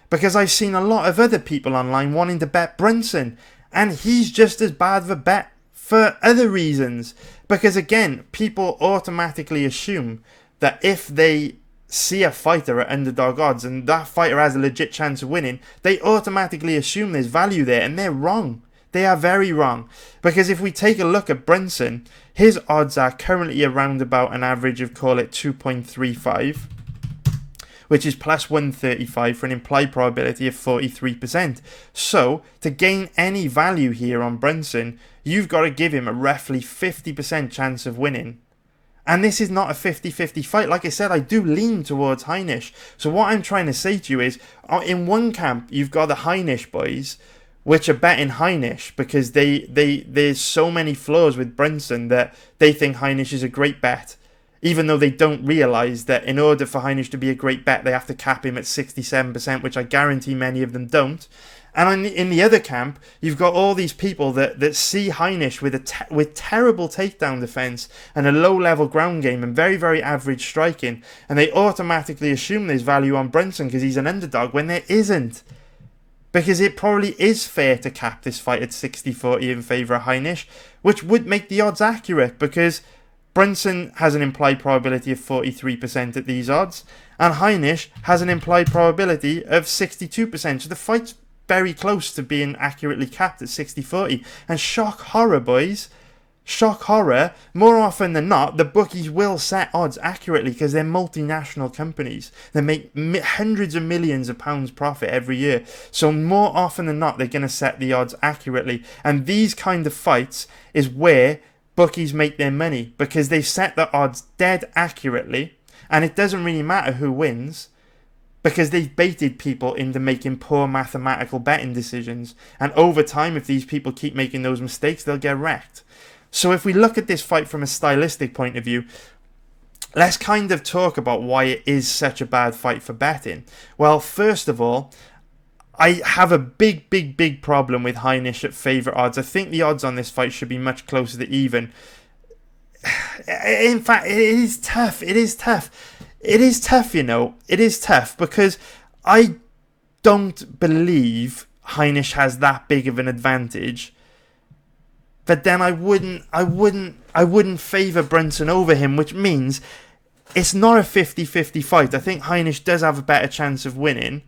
Because I've seen a lot of other people online wanting to bet Brunson, and he's just as bad of a bet for other reasons. Because again, people automatically assume that if they see a fighter at underdog odds and that fighter has a legit chance of winning, they automatically assume there's value there, and they're wrong. They are very wrong. Because if we take a look at Brunson, his odds are currently around about an average of, call it 2.35, which is plus 135 for an implied probability of 43%. So, to gain any value here on Brunson, you've got to give him a roughly 50% chance of winning. And this is not a 50-50 fight. Like I said, I do lean towards Heinisch. So what I'm trying to say to you is, in one camp, you've got the Heinisch boys, which are betting Heinisch because there's so many flaws with Brunson that they think Heinisch is a great bet, even though they don't realise that in order for Heinisch to be a great bet, they have to cap him at 67%, which I guarantee many of them don't. And in the other camp, you've got all these people that see Heinisch with terrible takedown defense and a low-level ground game and very, very average striking, and they automatically assume there's value on Brunson because he's an underdog when there isn't. Because it probably is fair to cap this fight at 60-40 in favour of Heinisch, which would make the odds accurate because Brunson has an implied probability of 43% at these odds, and Heinisch has an implied probability of 62%. So the fight's very close to being accurately capped at 60-40. And shock horror, boys. Shock horror. More often than not, the bookies will set odds accurately because they're multinational companies. They make hundreds of millions of pounds profit every year. So more often than not, they're going to set the odds accurately. And these kind of fights is where bookies make their money because they set the odds dead accurately. And it doesn't really matter who wins, because they've baited people into making poor mathematical betting decisions. And over time, if these people keep making those mistakes, they'll get wrecked. So if we look at this fight from a stylistic point of view, let's kind of talk about why it is such a bad fight for betting. Well, first of all, I have a big problem with Heinisch at favourite odds. I think the odds on this fight should be much closer to even. In fact, it is tough. It is tough, you know. It is tough because I don't believe Heinisch has that big of an advantage. But then I wouldn't favour Brunson over him, which means it's not a 50-50 fight. I think Heinisch does have a better chance of winning.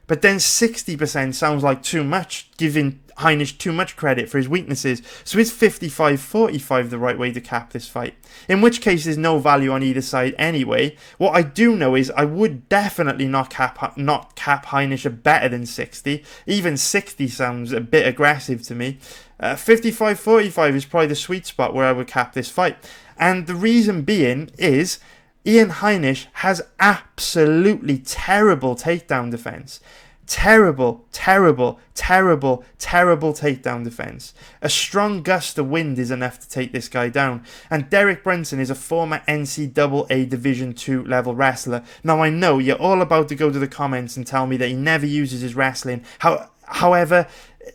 But then 60% sounds like too much, giving Heinisch too much credit for his weaknesses. So is 55-45 the right way to cap this fight? In which case there's no value on either side anyway. What I do know is I would definitely not cap Heinisch at better than 60. Even 60 sounds a bit aggressive to me. 55-45 is probably the sweet spot where I would cap this fight. And the reason being is Ian Heinisch has absolutely terrible takedown defense. Terrible takedown defense. A strong gust of wind is enough to take this guy down. And Derek Brunson is a former NCAA Division II level wrestler. Now I know you're all about to go to the comments and tell me that he never uses his wrestling. However,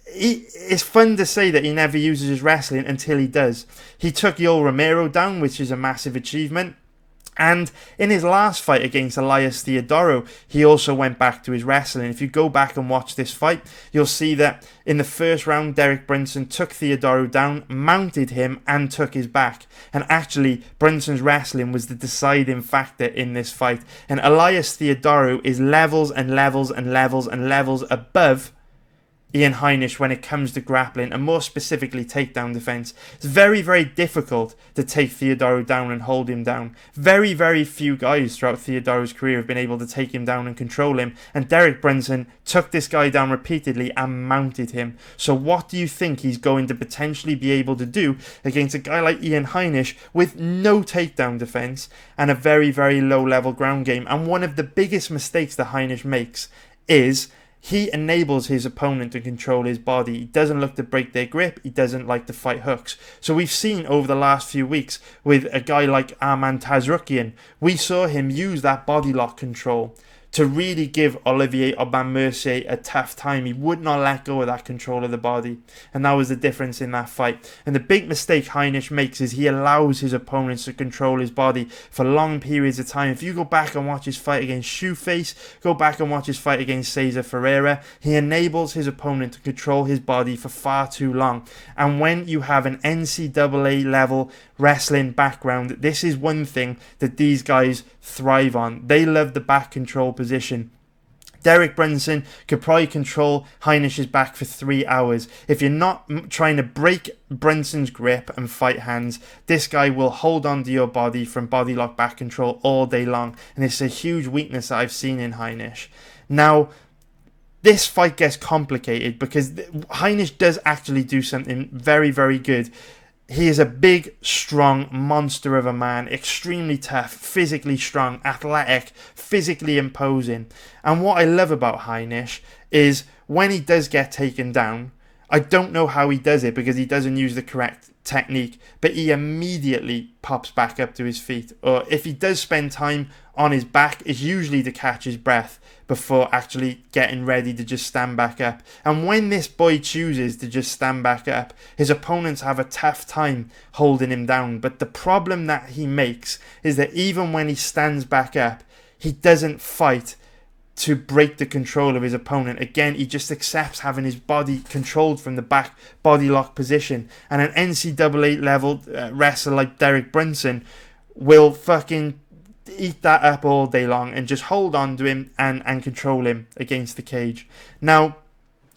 it's fun to say that he never uses his wrestling until he does. He took Romero down, which is a massive achievement. And in his last fight against Elias Theodorou, he also went back to his wrestling. If you go back and watch this fight, you'll see that in the first round, Derek Brunson took Theodorou down, mounted him, and took his back. And actually, Brunson's wrestling was the deciding factor in this fight. And Elias Theodorou is levels and levels and levels and levels above Ian Heinisch when it comes to grappling, and more specifically takedown defense. It's very, very difficult to take Theodorou down and hold him down. Very, very few guys throughout Theodorou's career have been able to take him down and control him, and Derek Brunson took this guy down repeatedly and mounted him. So what do you think he's going to potentially be able to do against a guy like Ian Heinisch with no takedown defense and a very, very low level ground game? And one of the biggest mistakes that Heinisch makes is he enables his opponent to control his body. He doesn't look to break their grip. He doesn't like to fight hooks. So we've seen over the last few weeks with a guy like Arman Tazrukian, we saw him use that body lock control to really give Olivier Aubin-Mercier a tough time. He would not let go of that control of the body, and that was the difference in that fight. And the big mistake Heinisch makes is he allows his opponents to control his body for long periods of time. If you go back and watch his fight against Shoeface, go back and watch his fight against Cesar Ferreira, he enables his opponent to control his body for far too long. And when you have an NCAA level wrestling background, this is one thing that these guys thrive on. They love the back control position. Derek Brunson could probably control Heinisch's back for 3 hours. If you're not trying to break Brunson's grip and fight hands, this guy will hold on to your body from body lock back control all day long. And it's a huge weakness that I've seen in Heinisch. Now, this fight gets complicated because Heinisch does actually do something very, very good. He is a big, strong monster of a man, extremely tough, physically strong, athletic, physically imposing. And what I love about Heinisch is when he does get taken down, I don't know how he does it because he doesn't use the correct technique, but he immediately pops back up to his feet. Or if he does spend time on his back, it's usually to catch his breath before actually getting ready to just stand back up. And when this boy chooses to just stand back up, his opponents have a tough time holding him down. But the problem that he makes is that even when he stands back up, he doesn't fight to break the control of his opponent. Again, he just accepts having his body controlled from the back body lock position. And an NCAA level wrestler like Derek Brunson will fucking eat that up all day long and just hold on to him and control him against the cage. Now,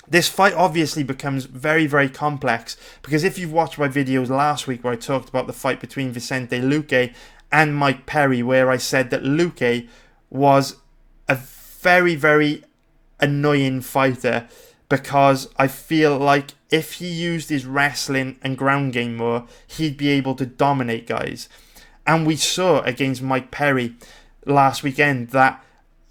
this fight obviously becomes very, very complex because if you've watched my videos last week where I talked about the fight between Vicente Luque and Mike Perry, where I said that Luque was a very, very annoying fighter because I feel like if he used his wrestling and ground game more, he'd be able to dominate guys. And we saw against Mike Perry last weekend that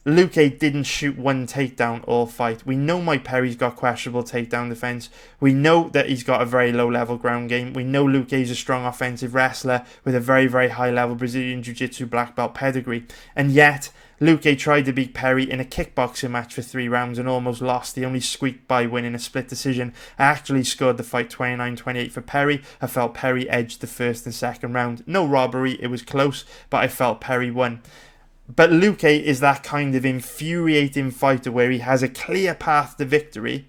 Luque didn't shoot one takedown all fight. We know Mike Perry's got questionable takedown defense. We know that he's got a very low level ground game. We know Luque's a strong offensive wrestler with a very, very high level Brazilian Jiu-Jitsu black belt pedigree. And yet, Luque tried to beat Perry in a kickboxing match for 3 rounds and almost lost. He only squeaked by winning a split decision. I actually scored the fight 29-28 for Perry. I felt Perry edged the first and second round. No robbery, it was close, but I felt Perry won. But Luque is that kind of infuriating fighter where he has a clear path to victory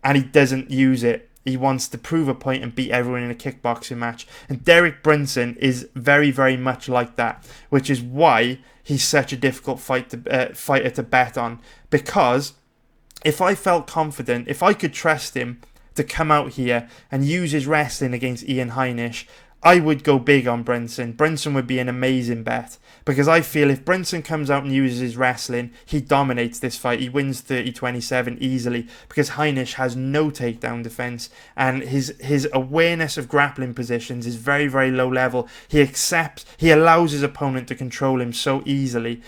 and he doesn't use it. He wants to prove a point and beat everyone in a kickboxing match. And Derek Brunson is very, very much like that, which is why he's such a difficult fighter to bet on. Because if I felt confident, if I could trust him to come out here and use his wrestling against Ian Heinisch, I would go big on Brunson. Brunson would be an amazing bet because I feel if Brunson comes out and uses his wrestling, he dominates this fight. He wins 30-27 easily because Heinisch has no takedown defense and his awareness of grappling positions is very, very low level. He allows his opponent to control him so easily.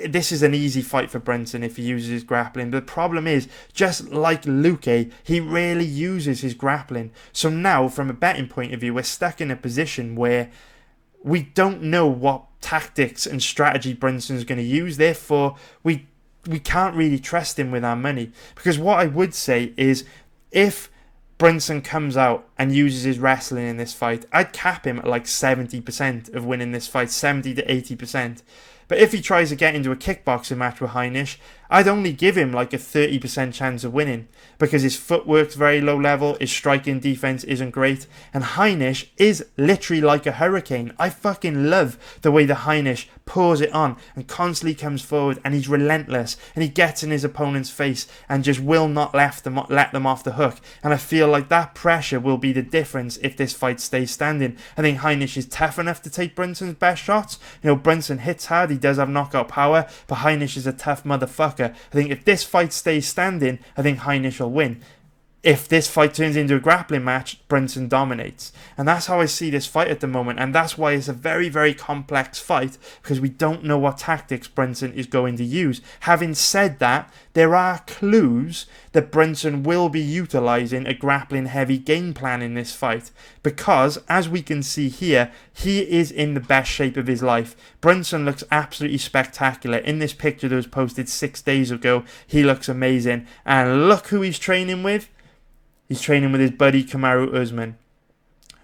This is an easy fight for Brunson if he uses his grappling. The problem is, just like Luque, he rarely uses his grappling. So now, from a betting point of view, we're stuck in a position where we don't know what tactics and strategy Brunson's going to use. Therefore, we can't really trust him with our money. Because what I would say is, if Brunson comes out and uses his wrestling in this fight, I'd cap him at like 70% of winning this fight, 70 to 80%. But if he tries to get into a kickboxing match with Heinisch, I'd only give him like a 30% chance of winning because his footwork's very low level, his striking defense isn't great, and Heinisch is literally like a hurricane. I fucking love the way the Heinisch pours it on and constantly comes forward and he's relentless and he gets in his opponent's face and just will not let them off the hook. And I feel like that pressure will be the difference if this fight stays standing. I think Heinisch is tough enough to take Brunson's best shots. You know, Brunson hits hard, he does have knockout power, but Heinisch is a tough motherfucker. I think if this fight stays standing, I think Heinisch will win. if this fight turns into a grappling match, Brunson dominates. And that's how I see this fight at the moment. And that's why it's a very, very complex fight, because we don't know what tactics Brunson is going to use. Having said that, there are clues that Brunson will be utilising a grappling heavy game plan in this fight. Because, as we can see here, he is in the best shape of his life. Brunson looks absolutely spectacular. In this picture that was posted 6 days ago, he looks amazing. And look who he's training with. He's training with his buddy Kamaru Usman,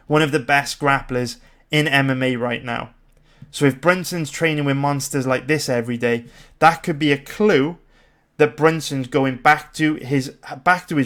one of the best grapplers in MMA right now. So if Brunson's training with monsters like this every day, that could be a clue that Brunson's going back to his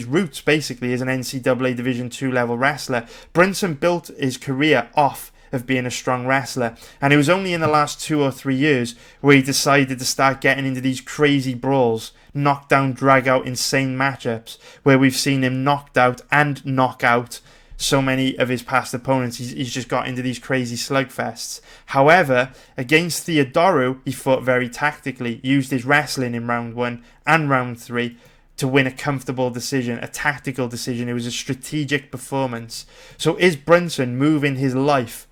roots, basically, as an NCAA Division II level wrestler. Brunson built his career off of being a strong wrestler, and it was only in the last 2 or 3 years where he decided to start getting into these crazy brawls, knockdown, drag out, insane matchups, where we've seen him knocked out and knock out so many of his past opponents. He's just got into these crazy slugfests. However, against Theodorou, he fought very tactically, used his wrestling in round 1 and round 3 to win a comfortable decision, a tactical decision. It was a strategic performance. So is Brunson moving his life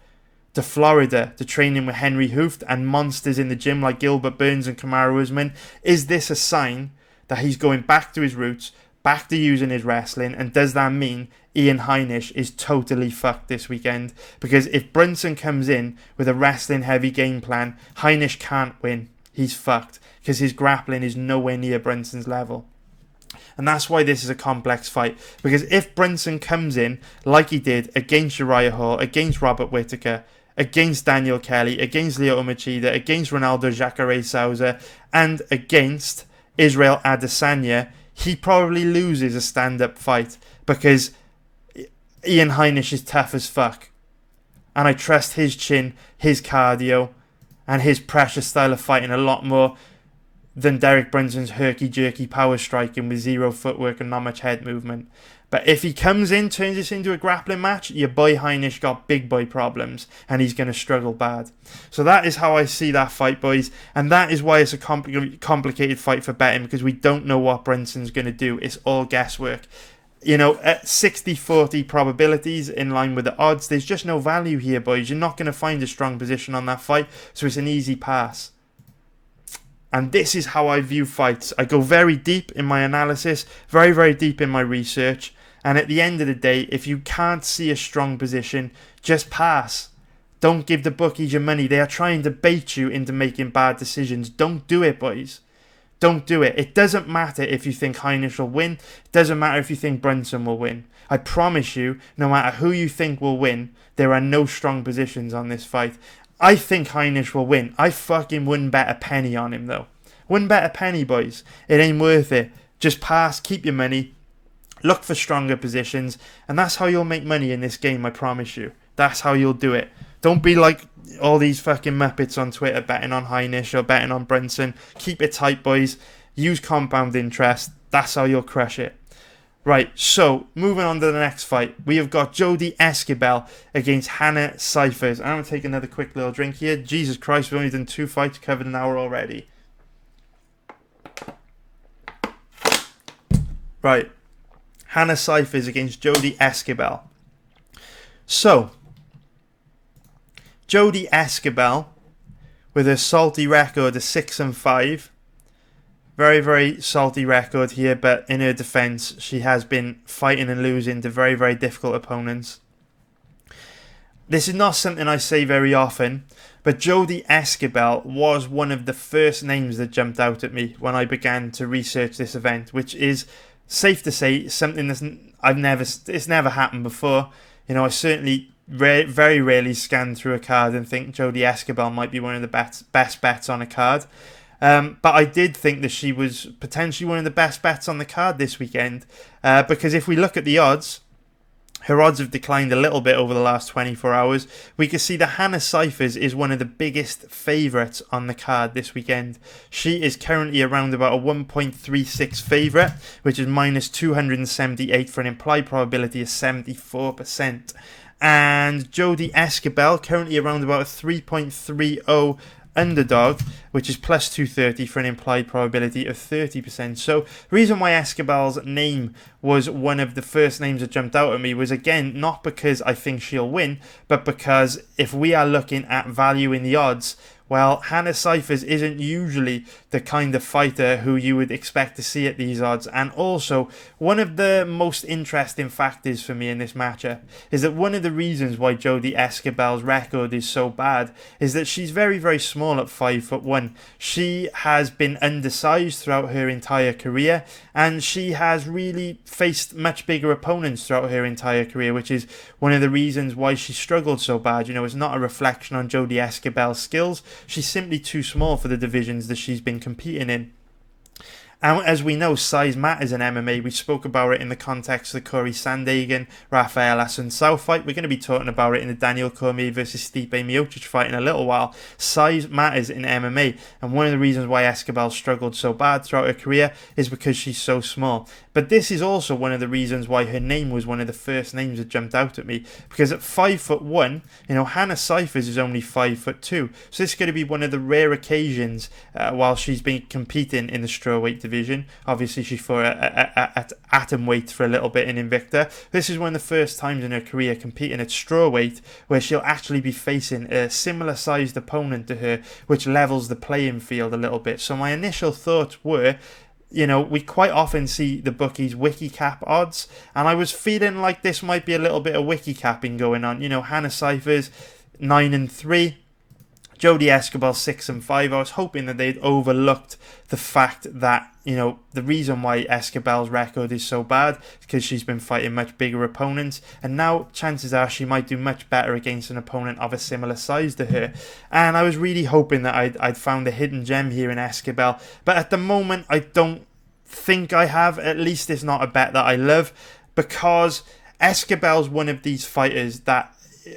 to Florida to training with Henry Hooft and monsters in the gym like Gilbert Burns and Kamaru Usman? Is this a sign that he's going back to his roots, back to using his wrestling? And does that mean Ian Heinisch is totally fucked this weekend? Because if Brunson comes in with a wrestling heavy game plan, Heinisch can't win. He's fucked, because his grappling is nowhere near Brunson's level. And that's why this is a complex fight. Because if Brunson comes in like he did against Uriah Hall, against Robert Whittaker, against Daniel Kelly, against Lyoto Machida, against Ronaldo Jacare Souza, and against Israel Adesanya, he probably loses a stand-up fight, because Ian Heinisch is tough as fuck. And I trust his chin, his cardio, and his pressure style of fighting a lot more than Derek Brunson's herky-jerky power striking with zero footwork and not much head movement. But if he comes in, turns this into a grappling match, your boy Heinisch got big boy problems, and he's going to struggle bad. So that is how I see that fight, boys, and that is why it's a complicated fight for betting, because we don't know what Brunson's going to do. It's all guesswork. You know, at 60-40 probabilities in line with the odds, there's just no value here, boys. You're not going to find a strong position on that fight, so it's an easy pass. And this is how I view fights. I go very deep in my analysis, very, very deep in my research. And at the end of the day, if you can't see a strong position, just pass. Don't give the bookies your money. They are trying to bait you into making bad decisions. Don't do it, boys. Don't do it. It doesn't matter if you think Heinisch will win. It doesn't matter if you think Brunson will win. I promise you, no matter who you think will win, there are no strong positions on this fight. I think Heinisch will win. I fucking wouldn't bet a penny on him, though. Wouldn't bet a penny, boys. It ain't worth it. Just pass, keep your money, look for stronger positions, and that's how you'll make money in this game, I promise you. That's how you'll do it. Don't be like all these fucking muppets on Twitter betting on Heinisch or betting on Brunson. Keep it tight, boys. Use compound interest. That's how you'll crush it. Right, so moving on to the next fight, we have got Jodie Esquibel against Hannah Cifers. I'm going to take another quick little drink here. Jesus Christ, we've only done 2 fights, covered an hour already. Right, Hannah Cifers against Jodie Esquibel. So, Jodie Esquibel, with her salty record of 6-5, very, very salty record here, but in her defence, she has been fighting and losing to very, very difficult opponents. This is not something I say very often, but Jodie Esquibel was one of the first names that jumped out at me when I began to research this event, which is safe to say something it's never happened before. You know, I certainly very rarely scan through a card and think Jodie Esquibel might be one of the best bets on a card. But I did think that she was potentially one of the best bets on the card this weekend, because if we look at the odds, her odds have declined a little bit over the last 24 hours. We can see that Hannah Cifers is one of the biggest favourites on the card this weekend. She is currently around about a 1.36 favourite, which is minus 278 for an implied probability of 74%. And Jodie Esquibel currently around about a 3.30 underdog, which is plus 230 for an implied probability of 30%. So the reason why Esquibel's name was one of the first names that jumped out at me was, again, not because I think she'll win, but because if we are looking at value in the odds, well, Hannah Cifers isn't usually the kind of fighter who you would expect to see at these odds. And also, one of the most interesting factors for me in this matchup is that one of the reasons why Jodie Esquibel's record is so bad is that she's very, very small at 5'1". She has been undersized throughout her entire career, and she has really faced much bigger opponents throughout her entire career, which is one of the reasons why she struggled so bad. You know, it's not a reflection on Jodie Esquibel's skills. She's simply too small for the divisions that she's been competing in. And as we know, size matters in MMA. We spoke about it in the context of the Corey Sandhagen, Rafael Assuncao fight. We're going to be talking about it in the Daniel Cormier versus Stipe Miocic fight in a little while. Size matters in MMA. And one of the reasons why Esquibel struggled so bad throughout her career is because she's so small. But this is also one of the reasons why her name was one of the first names that jumped out at me. Because at 5'1", you know, Hannah Cifers is only 5'2". So this is going to be one of the rare occasions while she's been competing in the strawweight division. Obviously, she fought at atom weight for a little bit in Invicta. This is one of the first times in her career competing at strawweight where she'll actually be facing a similar sized opponent to her, which levels the playing field a little bit. So my initial thoughts were, you know, we quite often see the bookies wiki cap odds, and I was feeling like this might be a little bit of wiki capping going on. You know, Hannah Cifers 9-3. Jodie Esquibel 6-5. I was hoping that they'd overlooked the fact that, you know, the reason why Esquibel's record is so bad is because she's been fighting much bigger opponents, and now chances are she might do much better against an opponent of a similar size to her. And I was really hoping that I'd found a hidden gem here in Esquibel, but at the moment I don't think I have. At least it's not a bet that I love, because Esquibel's one of these fighters that,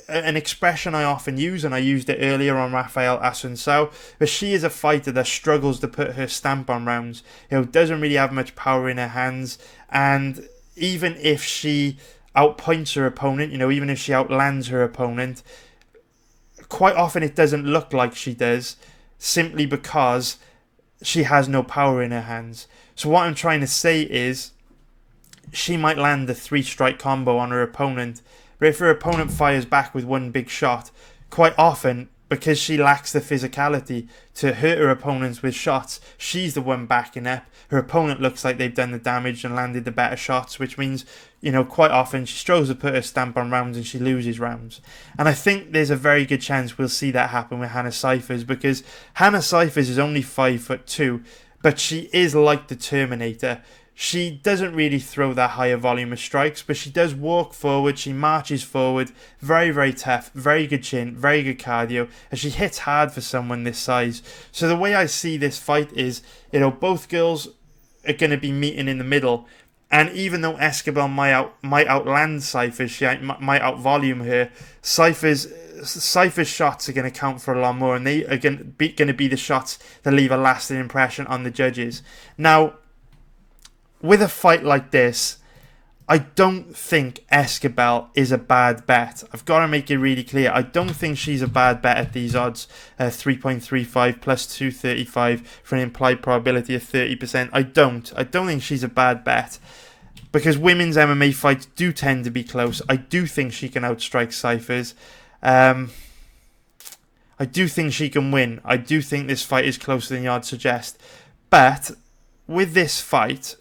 an expression I often use, and I used it earlier on Rafael Assuncao, but she is a fighter that struggles to put her stamp on rounds. You know, doesn't really have much power in her hands, and even if she outpoints her opponent, you know, even if she outlands her opponent, quite often it doesn't look like she does, simply because she has no power in her hands. So what I'm trying to say is, she might land a 3-strike combo on her opponent, but if her opponent fires back with one big shot, quite often, because she lacks the physicality to hurt her opponents with shots, she's the one backing up. Her opponent looks like they've done the damage and landed the better shots, which means, you know, quite often she struggles to put her stamp on rounds and she loses rounds. And I think there's a very good chance we'll see that happen with Hannah Cifers, because Hannah Cifers is only 5'2", but she is like the Terminator. She doesn't really throw that higher volume of strikes, but she does walk forward, she marches forward, very, very tough, very good chin, very good cardio, and she hits hard for someone this size. So the way I see this fight is, you know, both girls are going to be meeting in the middle, and even though Esquibel might outland Cifers, she might outvolume her, Cifers' shots are going to count for a lot more, and they are going to be the shots that leave a lasting impression on the judges. Now, with a fight like this, I don't think Esquibel is a bad bet. I've got to make it really clear. I don't think she's a bad bet at these odds. 3.35 plus 235 for an implied probability of 30%. I don't think she's a bad bet, because women's MMA fights do tend to be close. I do think she can outstrike Cifers. I do think she can win. I do think this fight is closer than the odds suggest. But with this fight,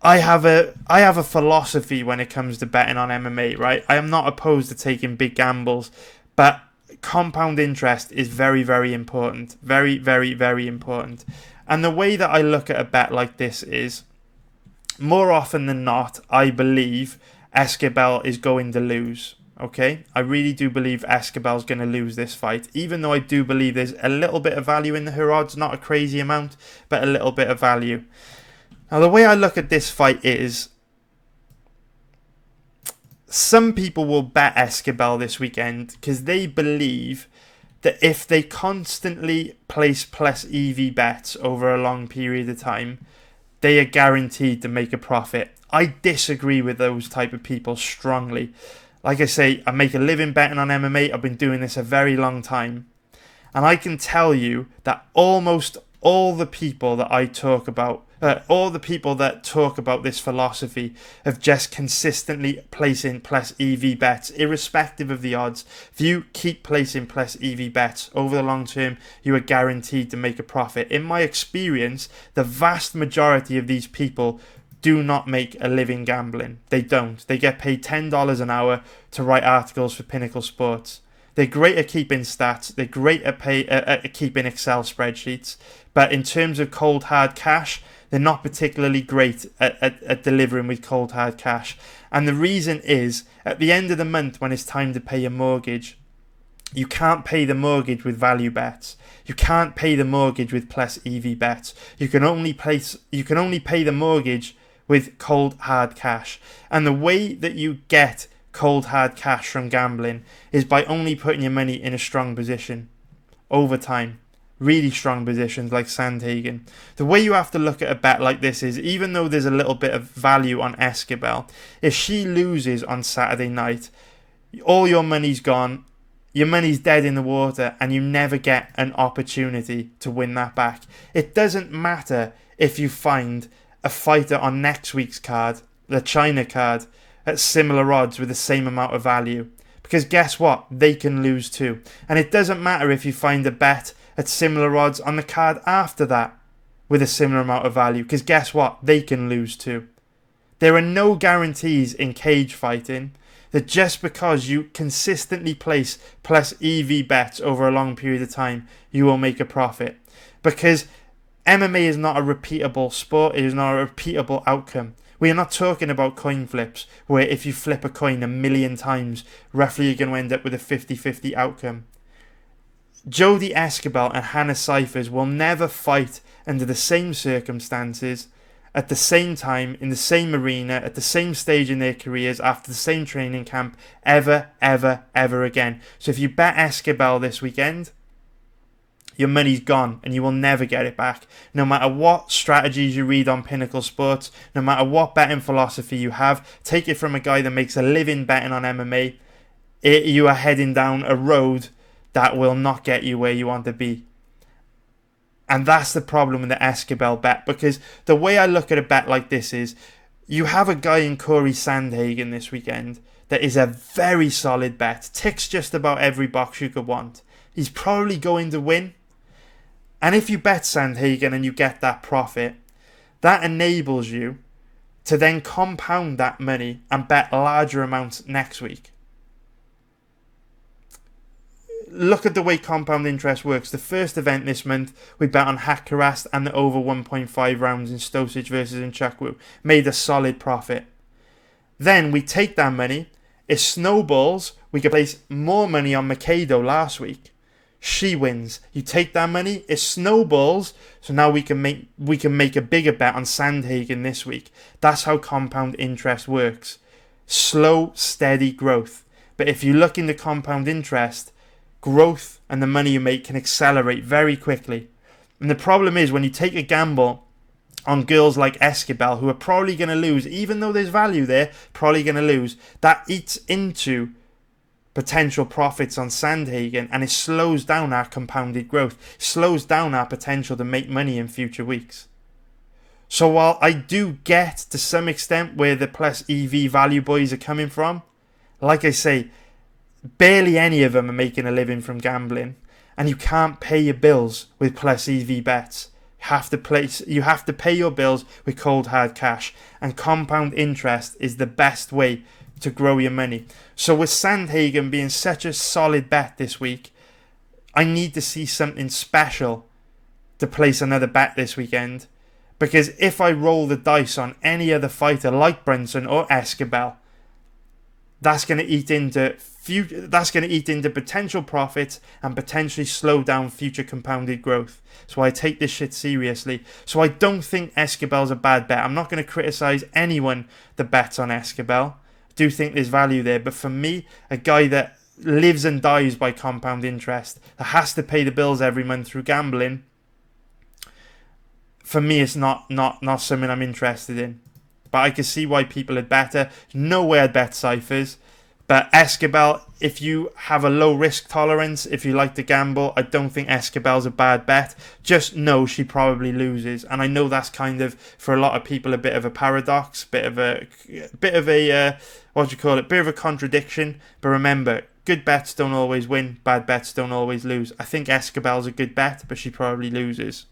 I have a philosophy when it comes to betting on MMA, right? I am not opposed to taking big gambles, but compound interest is very, very important. Very, very, very important. And the way that I look at a bet like this is, more often than not, I believe Esquibel is going to lose. Okay? I really do believe Esquibel's going to lose this fight, even though I do believe there's a little bit of value in her odds, not a crazy amount, but a little bit of value. Now, the way I look at this fight is, some people will bet Esquibel this weekend because they believe that if they constantly place plus EV bets over a long period of time, they are guaranteed to make a profit. I disagree with those type of people strongly. Like I say, I make a living betting on MMA. I've been doing this a very long time. And I can tell you that almost all the people that I talk about, all the people that talk about this philosophy of just consistently placing plus EV bets, irrespective of the odds. If you keep placing plus EV bets over the long term, you are guaranteed to make a profit. In my experience, the vast majority of these people do not make a living gambling. They don't. They get paid $10 an hour to write articles for Pinnacle Sports. They're great at keeping stats. They're great at keeping Excel spreadsheets. But in terms of cold hard cash, they're not particularly great at delivering with cold hard cash. And the reason is, at the end of the month when it's time to pay your mortgage, you can't pay the mortgage with value bets. You can't pay the mortgage with plus EV bets. You can only pay the mortgage with cold hard cash. And the way that you get cold hard cash from gambling is by only putting your money in a strong position over time. Really strong positions like Sandhagen. The way you have to look at a bet like this is, even though there's a little bit of value on Esquibel, if she loses on Saturday night, all your money's gone, your money's dead in the water, and you never get an opportunity to win that back. It doesn't matter if you find a fighter on next week's card, the China card, at similar odds with the same amount of value. Because guess what? They can lose too. And it doesn't matter if you find a bet at similar odds on the card after that with a similar amount of value. Because guess what? They can lose too. There are no guarantees in cage fighting that just because you consistently place plus EV bets over a long period of time, you will make a profit. Because MMA is not a repeatable sport. It is not a repeatable outcome. We are not talking about coin flips, where if you flip a coin 1,000,000 times, roughly you're going to end up with a 50-50 outcome. Jodie Esquibel and Hannah Cifers will never fight under the same circumstances, at the same time, in the same arena, at the same stage in their careers, after the same training camp, ever, ever, ever again. So if you bet Esquibel this weekend, your money's gone and you will never get it back. No matter what strategies you read on Pinnacle Sports, no matter what betting philosophy you have, take it from a guy that makes a living betting on MMA, you are heading down a road that will not get you where you want to be. And that's the problem with the Esquibel bet, because the way I look at a bet like this is, you have a guy in Corey Sandhagen this weekend that is a very solid bet, ticks just about every box you could want. He's probably going to win. And if you bet Sandhagen and you get that profit, that enables you to then compound that money and bet larger amounts next week. Look at the way compound interest works. The first event this month, we bet on Hakarast and the over 1.5 rounds in Stosic versus Nchukwu. Made a solid profit. Then we take that money, it snowballs, we could place more money on Mikado last week. She wins. You take that money, it snowballs, so now we can make a bigger bet on Sandhagen this week. That's how compound interest works. Slow, steady growth. But if you look into compound interest, growth and the money you make can accelerate very quickly. And the problem is, when you take a gamble on girls like Esquibel, who are probably going to lose, even though there's value there, probably going to lose, that eats into potential profits on Sandhagen, and it slows down our compounded growth, slows down our potential to make money in future weeks. So while I do get to some extent where the plus EV value boys are coming from, like I say, barely any of them are making a living from gambling, and you can't pay your bills with plus EV bets. You have to pay your bills with cold hard cash, and compound interest is the best way to grow your money. So with Sandhagen being such a solid bet this week, I need to see something special to place another bet this weekend, because if I roll the dice on any other fighter like Brunson or Esquibel, that's going to eat into potential profits and potentially slow down future compounded growth. So I take this shit seriously. So I don't think Esquibel's a bad bet. I'm not going to criticize anyone that bets on Esquibel. I do think there's value there, but for me, a guy that lives and dies by compound interest, that has to pay the bills every month through gambling, for me it's not something I'm interested in. But I can see why people had better. No way I'd bet Cifers. But Esquibel, if you have a low risk tolerance, if you like to gamble, I don't think Esquibel's a bad bet. Just know she probably loses, and I know that's kind of, for a lot of people, a bit of a paradox, bit of a what do you call it? Bit of a contradiction. But remember, good bets don't always win, bad bets don't always lose. I think Esquibel's a good bet, but she probably loses.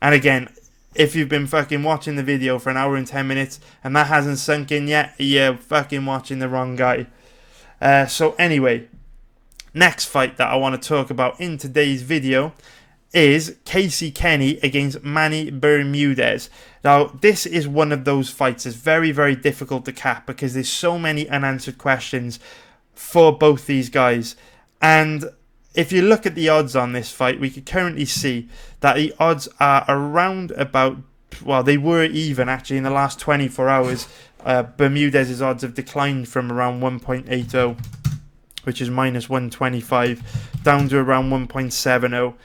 And again, if you've been fucking watching the video for an hour and 10 minutes and that hasn't sunk in yet, you're fucking watching the wrong guy. So anyway, next fight that I want to talk about in today's video is Kenney against Manny Bermudez. Now, this is one of those fights that's very, very difficult to cap because there's so many unanswered questions for both these guys. And if you look at the odds on this fight, we can currently see that the odds are around about, well, they were even actually in the last 24 hours. Bermudez's odds have declined from around 1.80, which is minus 125, down to around 1.70,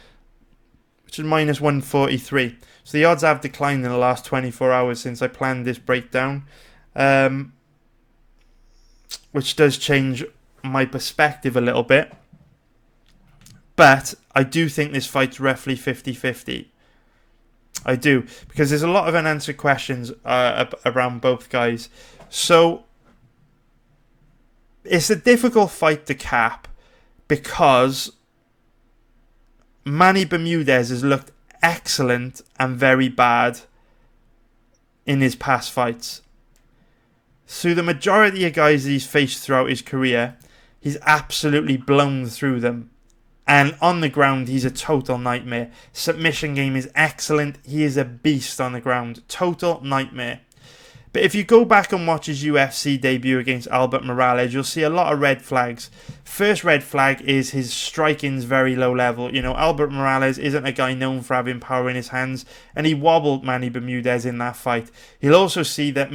which is minus 143. So the odds have declined in the last 24 hours since I planned this breakdown, which does change my perspective a little bit. But I do think this fight's roughly 50-50. I do, because there's a lot of unanswered questions around both guys. So it's a difficult fight to cap because Manny Bermudez has looked excellent and very bad in his past fights. So the majority of guys that he's faced throughout his career, he's absolutely blown through them. And on the ground, he's a total nightmare. Submission game is excellent. He is a beast on the ground. Total nightmare. But if you go back and watch his UFC debut against Albert Morales, you'll see a lot of red flags. First red flag is his striking's very low level. You know, Albert Morales isn't a guy known for having power in his hands, and he wobbled Manny Bermudez in that fight. You'll also see that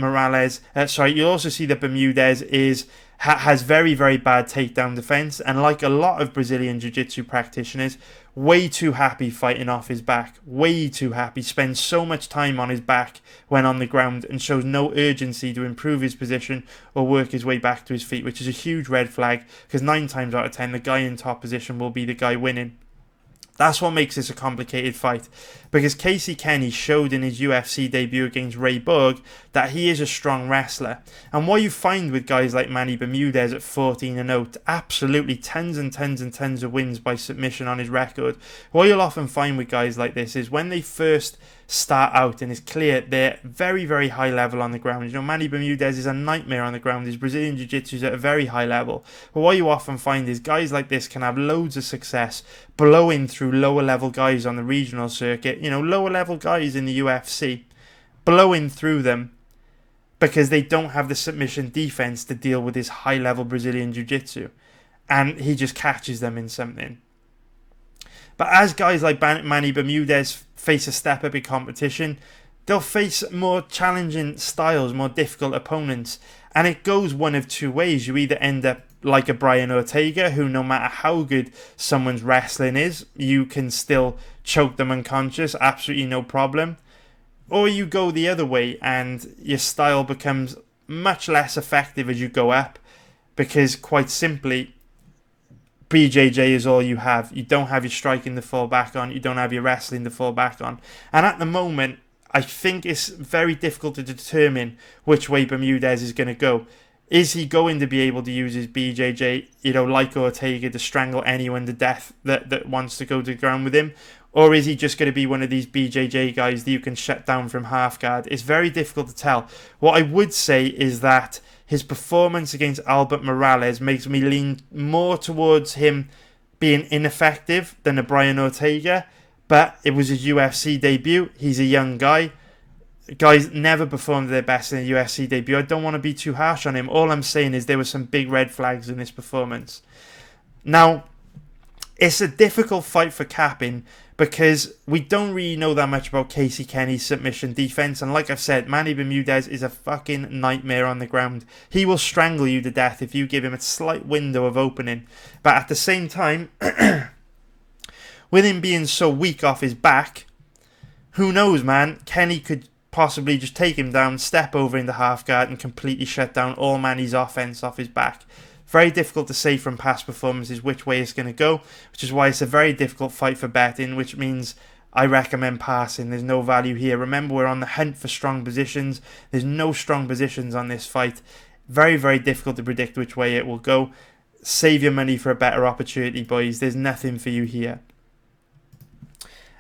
Bermudez has very, very bad takedown defense, and like a lot of Brazilian Jiu-Jitsu practitioners, way too happy fighting off his back. Way too happy. Spends so much time on his back when on the ground and shows no urgency to improve his position or work his way back to his feet, which is a huge red flag because 9 times out of 10 the guy in top position will be the guy winning. That's what makes this a complicated fight, because Kenney showed in his UFC debut against Ray Borg that he is a strong wrestler. And what you find with guys like Manny Bermudez at 14-0, absolutely tons and tons and tons of wins by submission on his record, what you'll often find with guys like this is when they first start out and it's clear they're very, very high level on the ground. You know, Manny Bermudez is a nightmare on the ground. His Brazilian Jiu-Jitsu is at a very high level. But what you often find is guys like this can have loads of success blowing through lower level guys on the regional circuit. You know, lower level guys in the UFC, blowing through them because they don't have the submission defense to deal with his high level Brazilian Jiu-Jitsu. And he just catches them in something. But as guys like Manny Bermudez face a step up in competition, they'll face more challenging styles, more difficult opponents. And it goes one of two ways. You either end up like a Brian Ortega, who no matter how good someone's wrestling is, you can still choke them unconscious, absolutely no problem. Or you go the other way and your style becomes much less effective as you go up, because quite simply, BJJ is all you have. You don't have your striking to fall back on. You don't have your wrestling to fall back on. And at the moment, I think it's very difficult to determine which way Bermudez is going to go. Is he going to be able to use his BJJ, like Ortega, to strangle anyone to death that wants to go to the ground with him? Or is he just going to be one of these BJJ guys that you can shut down from half guard? It's very difficult to tell. What I would say is that his performance against Albert Morales makes me lean more towards him being ineffective than a Brian Ortega. But it was his UFC debut. He's a young guy. Guys never performed their best in a UFC debut. I don't want to be too harsh on him. All I'm saying is there were some big red flags in this performance. Now, it's a difficult fight for capping because we don't really know that much about Kenney's submission defense. And like I've said, Manny Bermudez is a fucking nightmare on the ground. He will strangle you to death if you give him a slight window of opening. But at the same time, with him being so weak off his back, who knows, man? Kenney could possibly just take him down, step over into half guard, and completely shut down all Manny's offense off his back. Very difficult to say from past performances which way it's going to go, which is why it's a very difficult fight for betting, which means I recommend passing. There's no value here. Remember, we're on the hunt for strong positions. There's no strong positions on this fight. Very, very difficult to predict which way it will go. Save your money for a better opportunity, boys. There's nothing for you here.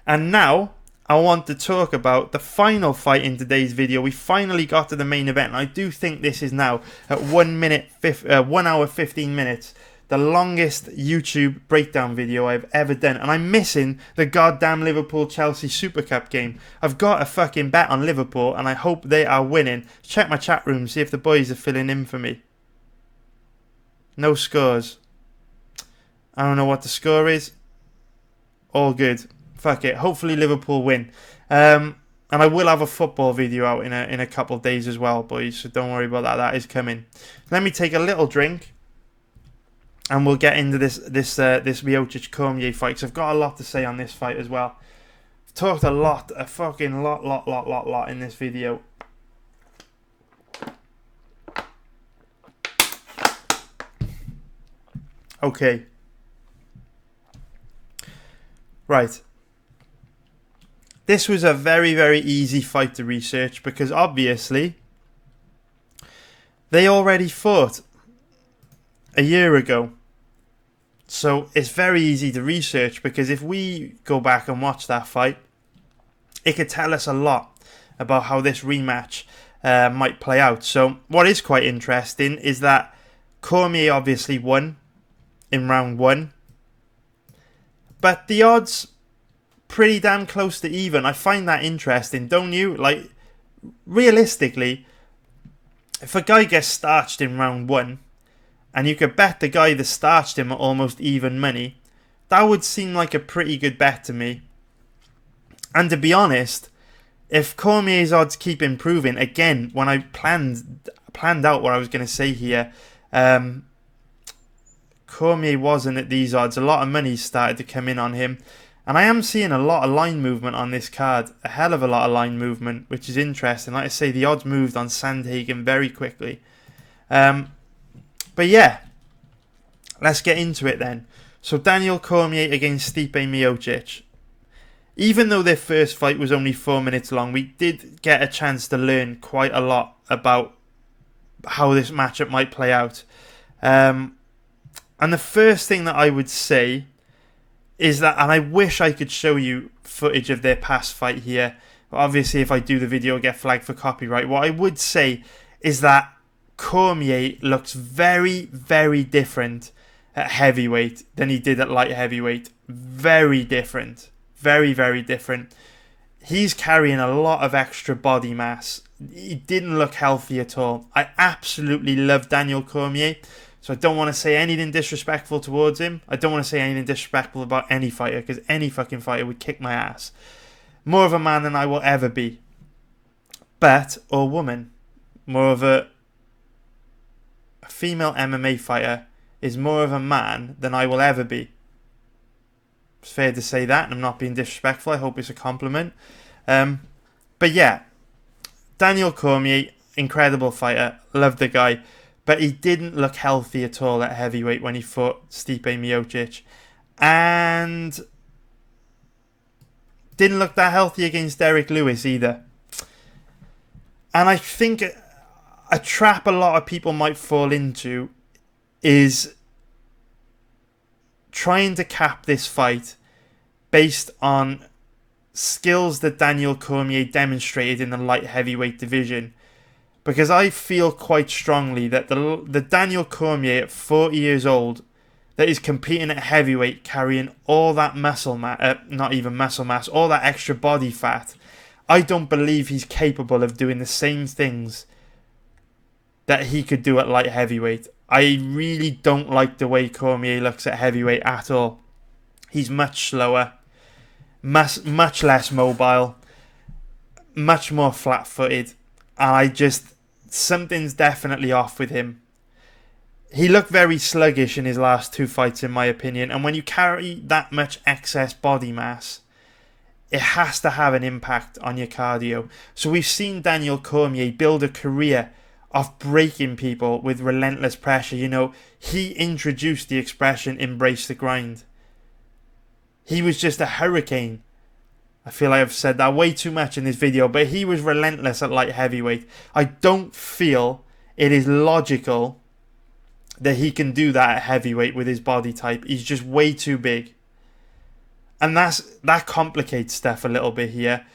And now, I want to talk about the final fight in today's video. We finally got to the main event, and I do think this is now at 1 hour 15 minutes, the longest YouTube breakdown video I've ever done, and I'm missing the goddamn Liverpool-Chelsea Super Cup game. I've got a fucking bet on Liverpool, and I hope they are winning. Check my chat room, see if the boys are filling in for me. No scores. I don't know what the score is. All good. Fuck it. Hopefully Liverpool win. And I will have a football video out in a couple of days as well, boys. So don't worry about that. That is coming. Let me take a little drink, and we'll get into this Miocic Cormier fight, because I've got a lot to say on this fight as well. I've talked a fucking lot in this video. Okay. Right. This was a very, very easy fight to research, because obviously they already fought a year ago. So it's very easy to research, because if we go back and watch that fight, it could tell us a lot about how this rematch might play out. So what is quite interesting is that Cormier obviously won in round 1, but the odds pretty damn close to even. I find that interesting, don't you? Like, realistically, if a guy gets starched in round 1, and you could bet the guy that starched him at almost even money, that would seem like a pretty good bet to me. And to be honest, if Cormier's odds keep improving, again, when I planned out what I was going to say here, Cormier wasn't at these odds. A lot of money started to come in on him. And I am seeing a lot of line movement on this card. A hell of a lot of line movement, which is interesting. Like I say, the odds moved on Sandhagen very quickly. But yeah, let's get into it then. So Daniel Cormier against Stipe Miocic. Even though their first fight was only 4 minutes long, we did get a chance to learn quite a lot about how this matchup might play out. And the first thing that I would say is that, and I wish I could show you footage of their past fight here, but obviously if I do the video I'll get flagged for copyright. What I would say is that Cormier looks very, very different at heavyweight than he did at light heavyweight. Very different. Very, very different. He's carrying a lot of extra body mass. He didn't look healthy at all. I absolutely love Daniel Cormier, so I don't want to say anything disrespectful towards him. I don't want to say anything disrespectful about any fighter, because any fucking fighter would kick my ass. More of a man than I will ever be. Or woman. More of a female MMA fighter is more of a man than I will ever be. It's fair to say that, and I'm not being disrespectful. I hope it's a compliment. But yeah, Daniel Cormier, incredible fighter. Love the guy. But he didn't look healthy at all at heavyweight when he fought Stipe Miocic. And didn't look that healthy against Derek Lewis either. And I think a trap a lot of people might fall into is trying to cap this fight based on skills that Daniel Cormier demonstrated in the light heavyweight division. Because I feel quite strongly that the Daniel Cormier at 40 years old that is competing at heavyweight, carrying all that muscle mass, not even muscle mass, all that extra body fat, I don't believe he's capable of doing the same things that he could do at light heavyweight. I really don't like the way Cormier looks at heavyweight at all. He's much slower, much less mobile, much more flat-footed, and something's definitely off with him. He looked very sluggish in his last 2 fights, in my opinion, and when you carry that much excess body mass, it has to have an impact on your cardio. So we've seen Daniel Cormier build a career of breaking people with relentless pressure. You know, he introduced the expression embrace the grind. He was just a hurricane. I feel like I've said that way too much in this video, but he was relentless at light heavyweight. I don't feel it is logical that he can do that at heavyweight with his body type. He's just way too big. And that complicates stuff a little bit here,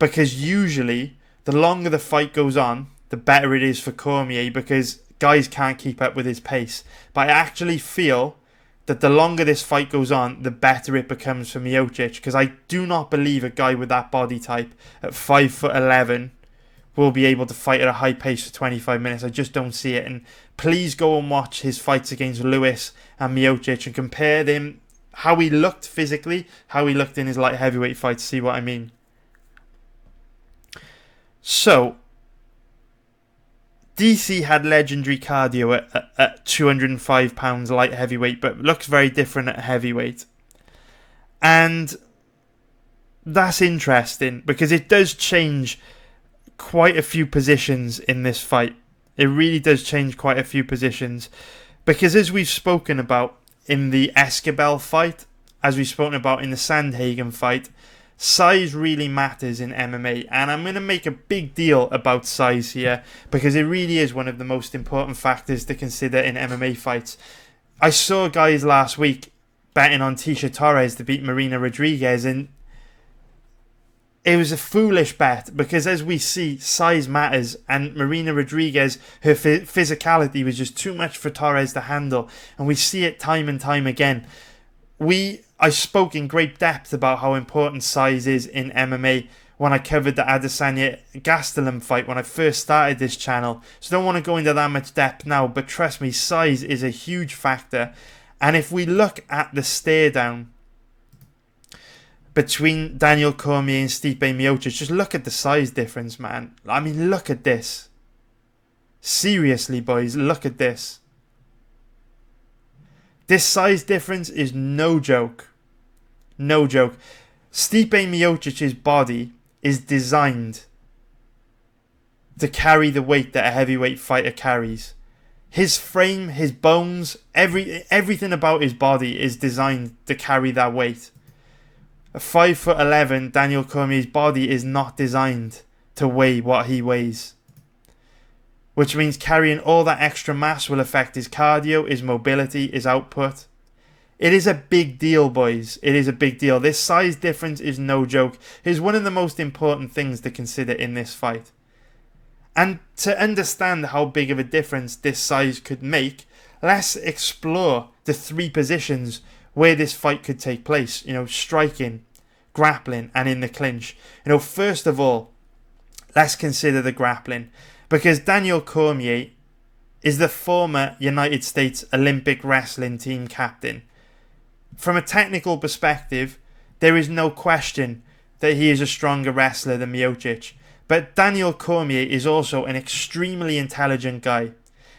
because usually the longer the fight goes on, the better it is for Cormier, because guys can't keep up with his pace. But I actually feel that the longer this fight goes on, the better it becomes for Miocic, because I do not believe a guy with that body type at 5'11" will be able to fight at a high pace for 25 minutes. I just don't see it. And please go and watch his fights against Lewis and Miocic and compare them, how he looked physically, how he looked in his light heavyweight fights, see what I mean. So, DC had legendary cardio at 205 pounds light heavyweight, but looks very different at heavyweight. And that's interesting, because it does change quite a few positions in this fight. It really does change quite a few positions, because as we've spoken about in the Esquibel fight, as we've spoken about in the Sandhagen fight, size really matters in MMA, and I'm going to make a big deal about size here, because it really is one of the most important factors to consider in MMA fights. I saw guys last week betting on Tisha Torres to beat Marina Rodriguez, and it was a foolish bet, because as we see, size matters, and Marina Rodriguez, her physicality was just too much for Torres to handle, and we see it time and time again. I spoke in great depth about how important size is in MMA when I covered the Adesanya Gastelum fight when I first started this channel, so don't want to go into that much depth now, but trust me, size is a huge factor. And if we look at the stare down between Daniel Cormier and Stipe Miocic, just look at the size difference, man. I mean, look at this. Seriously, boys, look at this. This size difference is no joke. No joke. Stipe Miocic's body is designed to carry the weight that a heavyweight fighter carries. His frame, his bones, everything about his body is designed to carry that weight. A 5'11" Daniel Cormier's body is not designed to weigh what he weighs, which means carrying all that extra mass will affect his cardio, his mobility, his output. It is a big deal, boys. It is a big deal. This size difference is no joke. It is one of the most important things to consider in this fight. And to understand how big of a difference this size could make, let's explore the three positions where this fight could take place. You know, striking, grappling, and in the clinch. You know, first of all, let's consider the grappling, because Daniel Cormier is the former United States Olympic wrestling team captain. From a technical perspective, there is no question that he is a stronger wrestler than Miocic. But Daniel Cormier is also an extremely intelligent guy.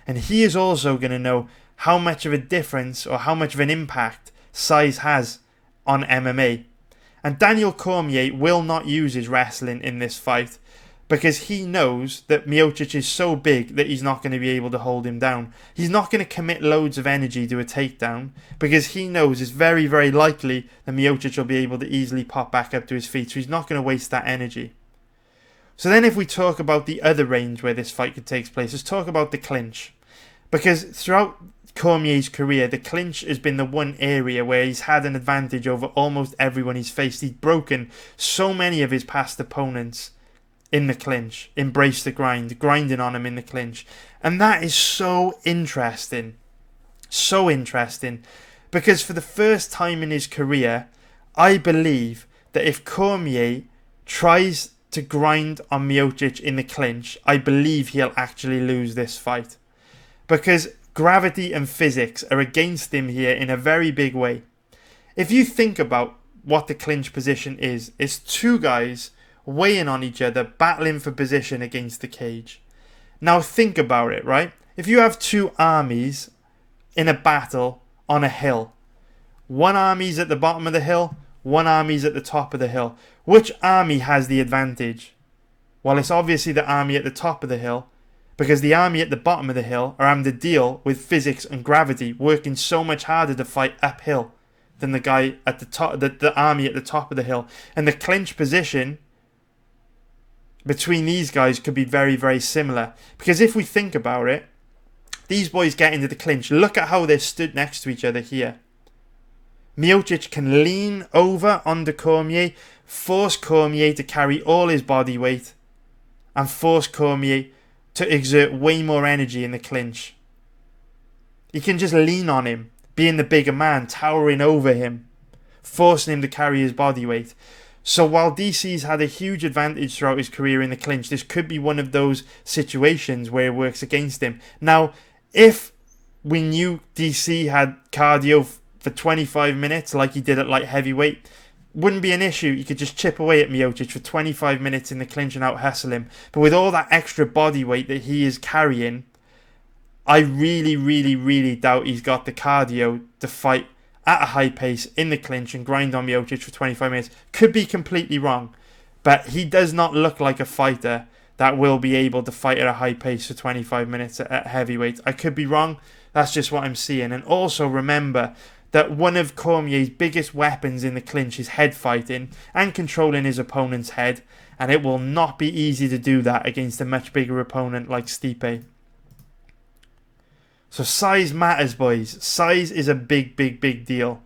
And he is also going to know how much of a difference or how much of an impact size has on MMA. And Daniel Cormier will not use his wrestling in this fight, because he knows that Miocic is so big that he's not going to be able to hold him down. He's not going to commit loads of energy to a takedown, because he knows it's very, very likely that Miocic will be able to easily pop back up to his feet, so he's not going to waste that energy. So then if we talk about the other range where this fight could take place, let's talk about the clinch. Because throughout Cormier's career, the clinch has been the one area where he's had an advantage over almost everyone he's faced. He's broken so many of his past opponents in the clinch, embrace the grind, grinding on him in the clinch. And that is so interesting. So interesting. Because for the first time in his career, I believe that if Cormier tries to grind on Miocic in the clinch, I believe he'll actually lose this fight. Because gravity and physics are against him here in a very big way. If you think about what the clinch position is, it's two guys weighing on each other, battling for position against the cage. Now think about it, right? If you have two armies in a battle on a hill, one army's at the bottom of the hill, one army's at the top of the hill. Which army has the advantage? Well, it's obviously the army at the top of the hill, because the army at the bottom of the hill are having to deal with physics and gravity, working so much harder to fight uphill than the guy at the top, the army at the top of the hill. And the clinch position between these guys could be very, very similar. Because if we think about it, these boys get into the clinch. Look at how they're stood next to each other here. Miocic can lean over onto Cormier, force Cormier to carry all his body weight, and force Cormier to exert way more energy in the clinch. He can just lean on him, being the bigger man, towering over him, forcing him to carry his body weight. So while DC's had a huge advantage throughout his career in the clinch, this could be one of those situations where it works against him. Now, if we knew DC had cardio for 25 minutes like he did at light heavyweight, wouldn't be an issue. You could just chip away at Miocic for 25 minutes in the clinch and out-hustle him. But with all that extra body weight that he is carrying, I really, really, really doubt he's got the cardio to fight at a high pace in the clinch and grind on Miocic for 25 minutes. Could be completely wrong, but he does not look like a fighter that will be able to fight at a high pace for 25 minutes at heavyweight. I could be wrong. That's just what I'm seeing. And also remember that one of Cormier's biggest weapons in the clinch is head fighting and controlling his opponent's head, and it will not be easy to do that against a much bigger opponent like Stipe. So size matters, boys. Size is a big, big, big deal.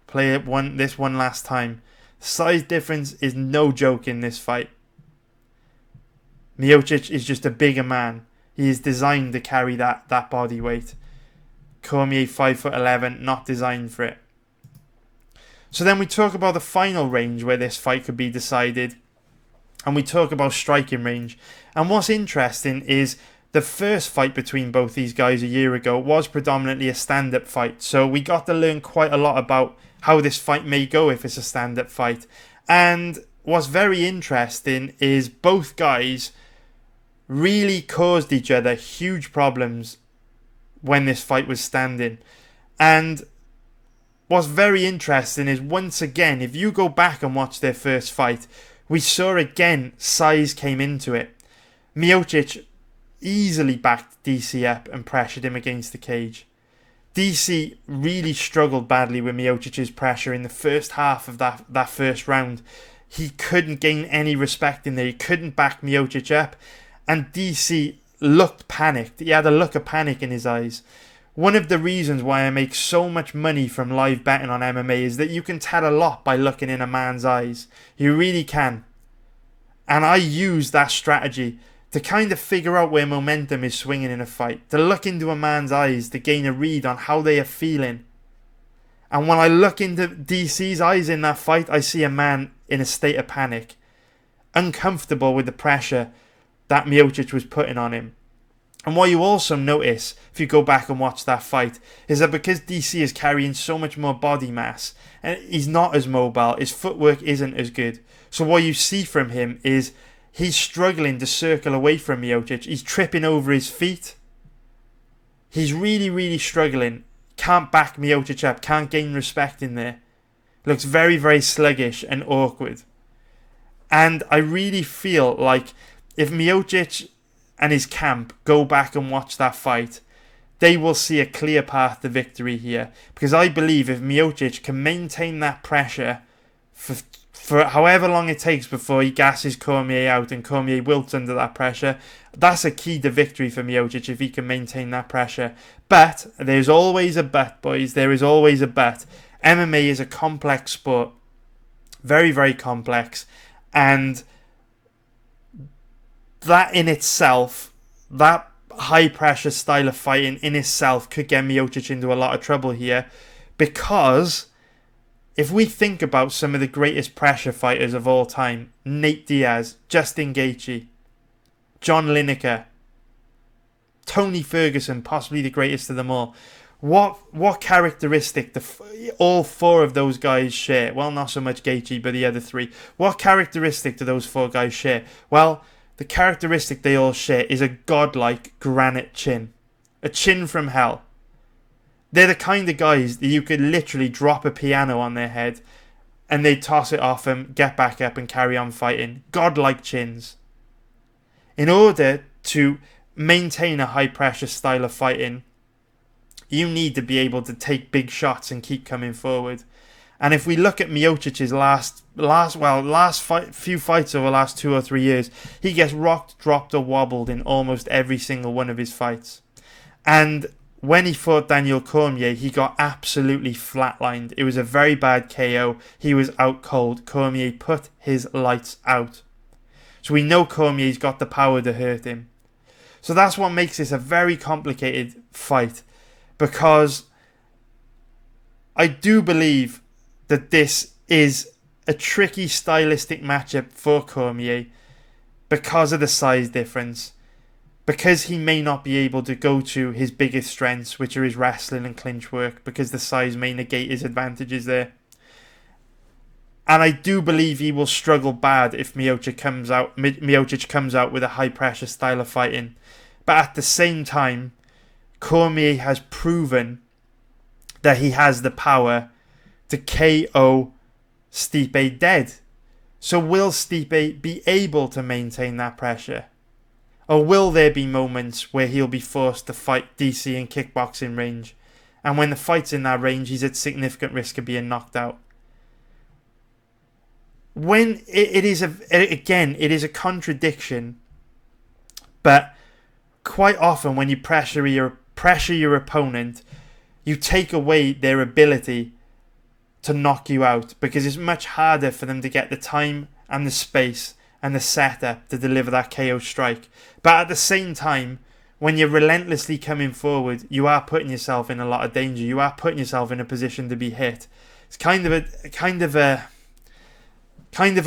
Play this one last time. Size difference is no joke in this fight. Miocic is just a bigger man. He is designed to carry that body weight. Cormier 5'11", not designed for it. So then we talk about the final range where this fight could be decided, and we talk about striking range. And what's interesting is the first fight between both these guys a year ago was predominantly a stand-up fight, so we got to learn quite a lot about how this fight may go if it's a stand-up fight. And what's very interesting is both guys really caused each other huge problems when this fight was standing. And what's very interesting is, once again, if you go back and watch their first fight, we saw again size came into it. Miocic easily backed DC up and pressured him against the cage. DC really struggled badly with Miocic's pressure in the first half of that first round. He couldn't gain any respect in there. He couldn't back Miocic up, and DC looked panicked. He had a look of panic in his eyes. One of the reasons why I make so much money from live betting on MMA is that you can tell a lot by looking in a man's eyes. You really can. And I use that strategy to kind of figure out where momentum is swinging in a fight. To look into a man's eyes to gain a read on how they are feeling. And when I look into DC's eyes in that fight, I see a man in a state of panic. Uncomfortable with the pressure that Miocic was putting on him. And what you also notice, if you go back and watch that fight, is that because DC is carrying so much more body mass, and he's not as mobile, his footwork isn't as good. So what you see from him is he's struggling to circle away from Miocic. He's tripping over his feet. He's really, really struggling. Can't back Miocic up, can't gain respect in there. Looks very, very sluggish and awkward. And I really feel like if Miocic and his camp go back and watch that fight, they will see a clear path to victory here. Because I believe if Miocic can maintain that pressure for however long it takes before he gasses Cormier out and Cormier wilts under that pressure, that's a key to victory for Miocic if he can maintain that pressure. But there's always a but, boys. There is always a but. MMA is a complex sport. Very, very complex. And that in itself, that high pressure style of fighting in itself could get Miocic into a lot of trouble here, because if we think about some of the greatest pressure fighters of all time, Nate Diaz, Justin Gaethje, John Lineker, Tony Ferguson, possibly the greatest of them all, what characteristic do all four of those guys share? Well, not so much Gaethje, but the other three. What characteristic do those four guys share? Well, the characteristic they all share is a godlike granite chin. A chin from hell. They're the kind of guys that you could literally drop a piano on their head and they'd toss it off him, get back up and carry on fighting. Godlike chins. In order to maintain a high pressure style of fighting, you need to be able to take big shots and keep coming forward. And if we look at Miocic's last few fights over the last 2 or 3 years, he gets rocked, dropped or wobbled in almost every single one of his fights. And when he fought Daniel Cormier, he got absolutely flatlined. It was a very bad KO. He was out cold. Cormier put his lights out. So we know Cormier's got the power to hurt him. So that's what makes this a very complicated fight, because I do believe that this is a tricky stylistic matchup for Cormier because of the size difference, because he may not be able to go to his biggest strengths, which are his wrestling and clinch work, because the size may negate his advantages there. And I do believe he will struggle bad if Miocic comes out with a high pressure style of fighting. But at the same time, Cormier has proven that he has the power to KO Stipe dead. So will Stipe be able to maintain that pressure? Or will there be moments where he'll be forced to fight DC in kickboxing range, and when the fight's in that range, he's at significant risk of being knocked out? When it is a contradiction, but quite often when you pressure your opponent, you take away their ability to knock you out, because it's much harder for them to get the time and the space and the setup to deliver that KO strike. But at the same time, when you're relentlessly coming forward, you are putting yourself in a lot of danger. You are putting yourself in a position to be hit. It's kind of a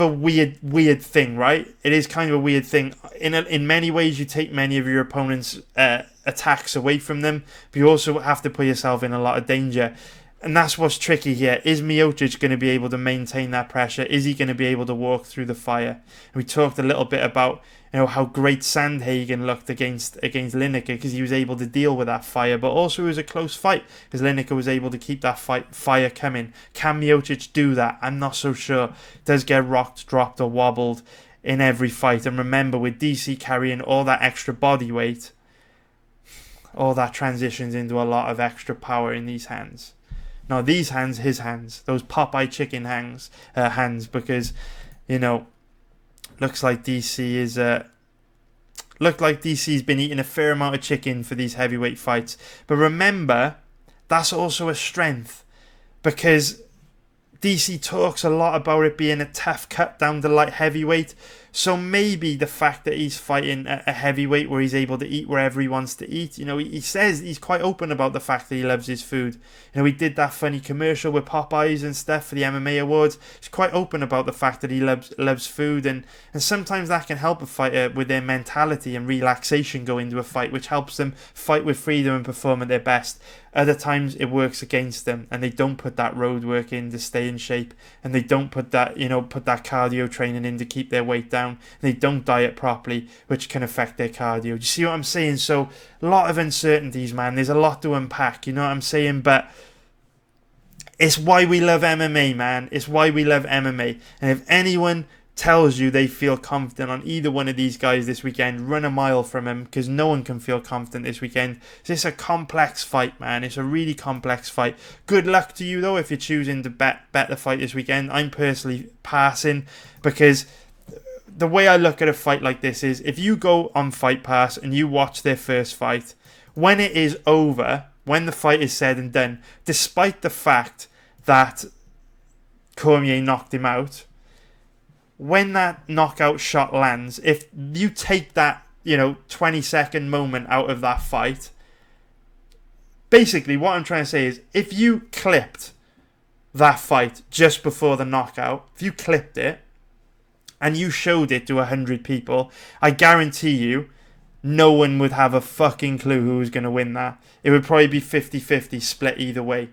weird thing, right? It is kind of a weird thing. In many ways, you take many of your opponent's attacks away from them, but you also have to put yourself in a lot of danger. And that's what's tricky here. Is Miocic going to be able to maintain that pressure? Is he going to be able to walk through the fire? And we talked a little bit about how great Sandhagen looked against Lineker, because he was able to deal with that fire, but also it was a close fight because Lineker was able to keep that fire coming. Can Miocic do that? I'm not so sure. Does get rocked, dropped or wobbled in every fight. And remember, with DC carrying all that extra body weight, all that transitions into a lot of extra power in these hands. Now these hands, his hands, those Popeye chicken hands, because looks like DC's been eating a fair amount of chicken for these heavyweight fights. But remember, that's also a strength, because DC talks a lot about it being a tough cut down to light heavyweight. So maybe the fact that he's fighting a heavyweight where he's able to eat wherever he wants to eat, he says he's quite open about the fact that he loves his food. He did that funny commercial with Popeyes and stuff for the MMA awards. He's quite open about the fact that he loves food, and sometimes that can help a fighter with their mentality and relaxation go into a fight, which helps them fight with freedom and perform at their best. Other times it works against them, and they don't put that road work in to stay in shape, and they don't put that cardio training in to keep their weight down, and they don't diet properly, which can affect their cardio. Do you see what I'm saying? So a lot of uncertainties, man. There's a lot to unpack, you know what I'm saying? But it's why we love MMA, man. It's why we love MMA. And if anyone tells you they feel confident on either one of these guys this weekend, run a mile from him, because no one can feel confident this weekend. It's a complex fight, man. It's a really complex fight. Good luck to you, though, if you're choosing to bet the fight this weekend. I'm personally passing, because the way I look at a fight like this is, if you go on Fight Pass and you watch their first fight, when it is over, when the fight is said and done, despite the fact that Cormier knocked him out, when that knockout shot lands, if you take that 20-second moment out of that fight, basically what I'm trying to say is, if you clipped that fight just before the knockout, if you clipped it and you showed it to 100 people, I guarantee you no one would have a fucking clue who was going to win that. It would probably be 50-50 split either way.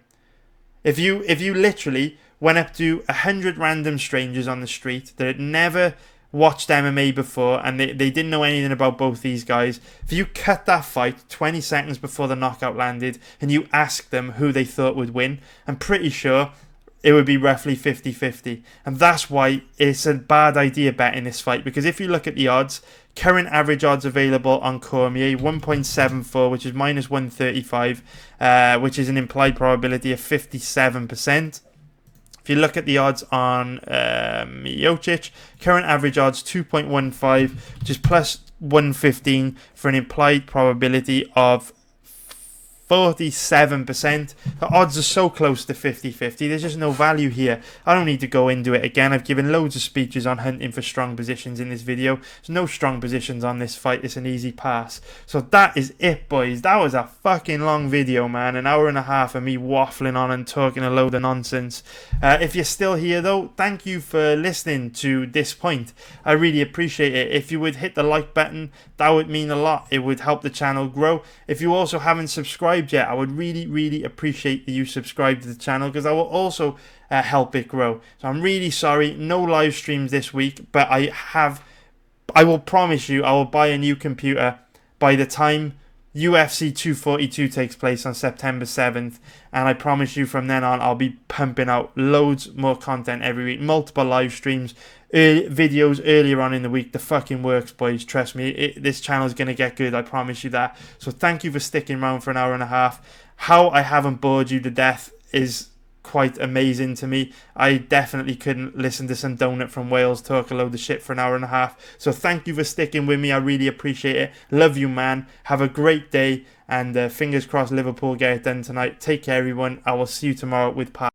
If you literally went up to 100 random strangers on the street that had never watched MMA before, and they didn't know anything about both these guys, if you cut that fight 20 seconds before the knockout landed and you asked them who they thought would win, I'm pretty sure it would be roughly 50-50. And that's why it's a bad idea betting this fight, because if you look at the odds, current average odds available on Cormier, 1.74, which is minus 135, which is an implied probability of 57%. If you look at the odds on Miocic, current average odds 2.15, which is plus 115 for an implied probability of 47%. The odds are so close to 50-50. There's just no value here. I don't need to go into it again. I've given loads of speeches on hunting for strong positions in this video. There's no strong positions on this fight. It's an easy pass. So that is it, boys. That was a fucking long video, man. An hour and a half of me waffling on and talking a load of nonsense. If you're still here, though, thank you for listening to this point. I really appreciate it. If you would hit the like button, that would mean a lot. It would help the channel grow. If you also haven't subscribed yet, I would really appreciate that you subscribe to the channel, because I will also help it grow. So I'm really sorry, no live streams this week, but I will promise you I will buy a new computer by the time UFC 242 takes place on September 7th, and I promise you from then on I'll be pumping out loads more content every week, multiple live streams, videos earlier on in the week. The fucking works, boys. Trust me, this channel is going to get good. I promise you that. So thank you for sticking around for an hour and a half. How I haven't bored you to death is quite amazing to me. I definitely couldn't listen to some donut from Wales talk a load of shit for an hour and a half. So thank you for sticking with me. I really appreciate it. Love you, man. Have a great day, and fingers crossed Liverpool get it done tonight. Take care, everyone. I will see you tomorrow with Pat.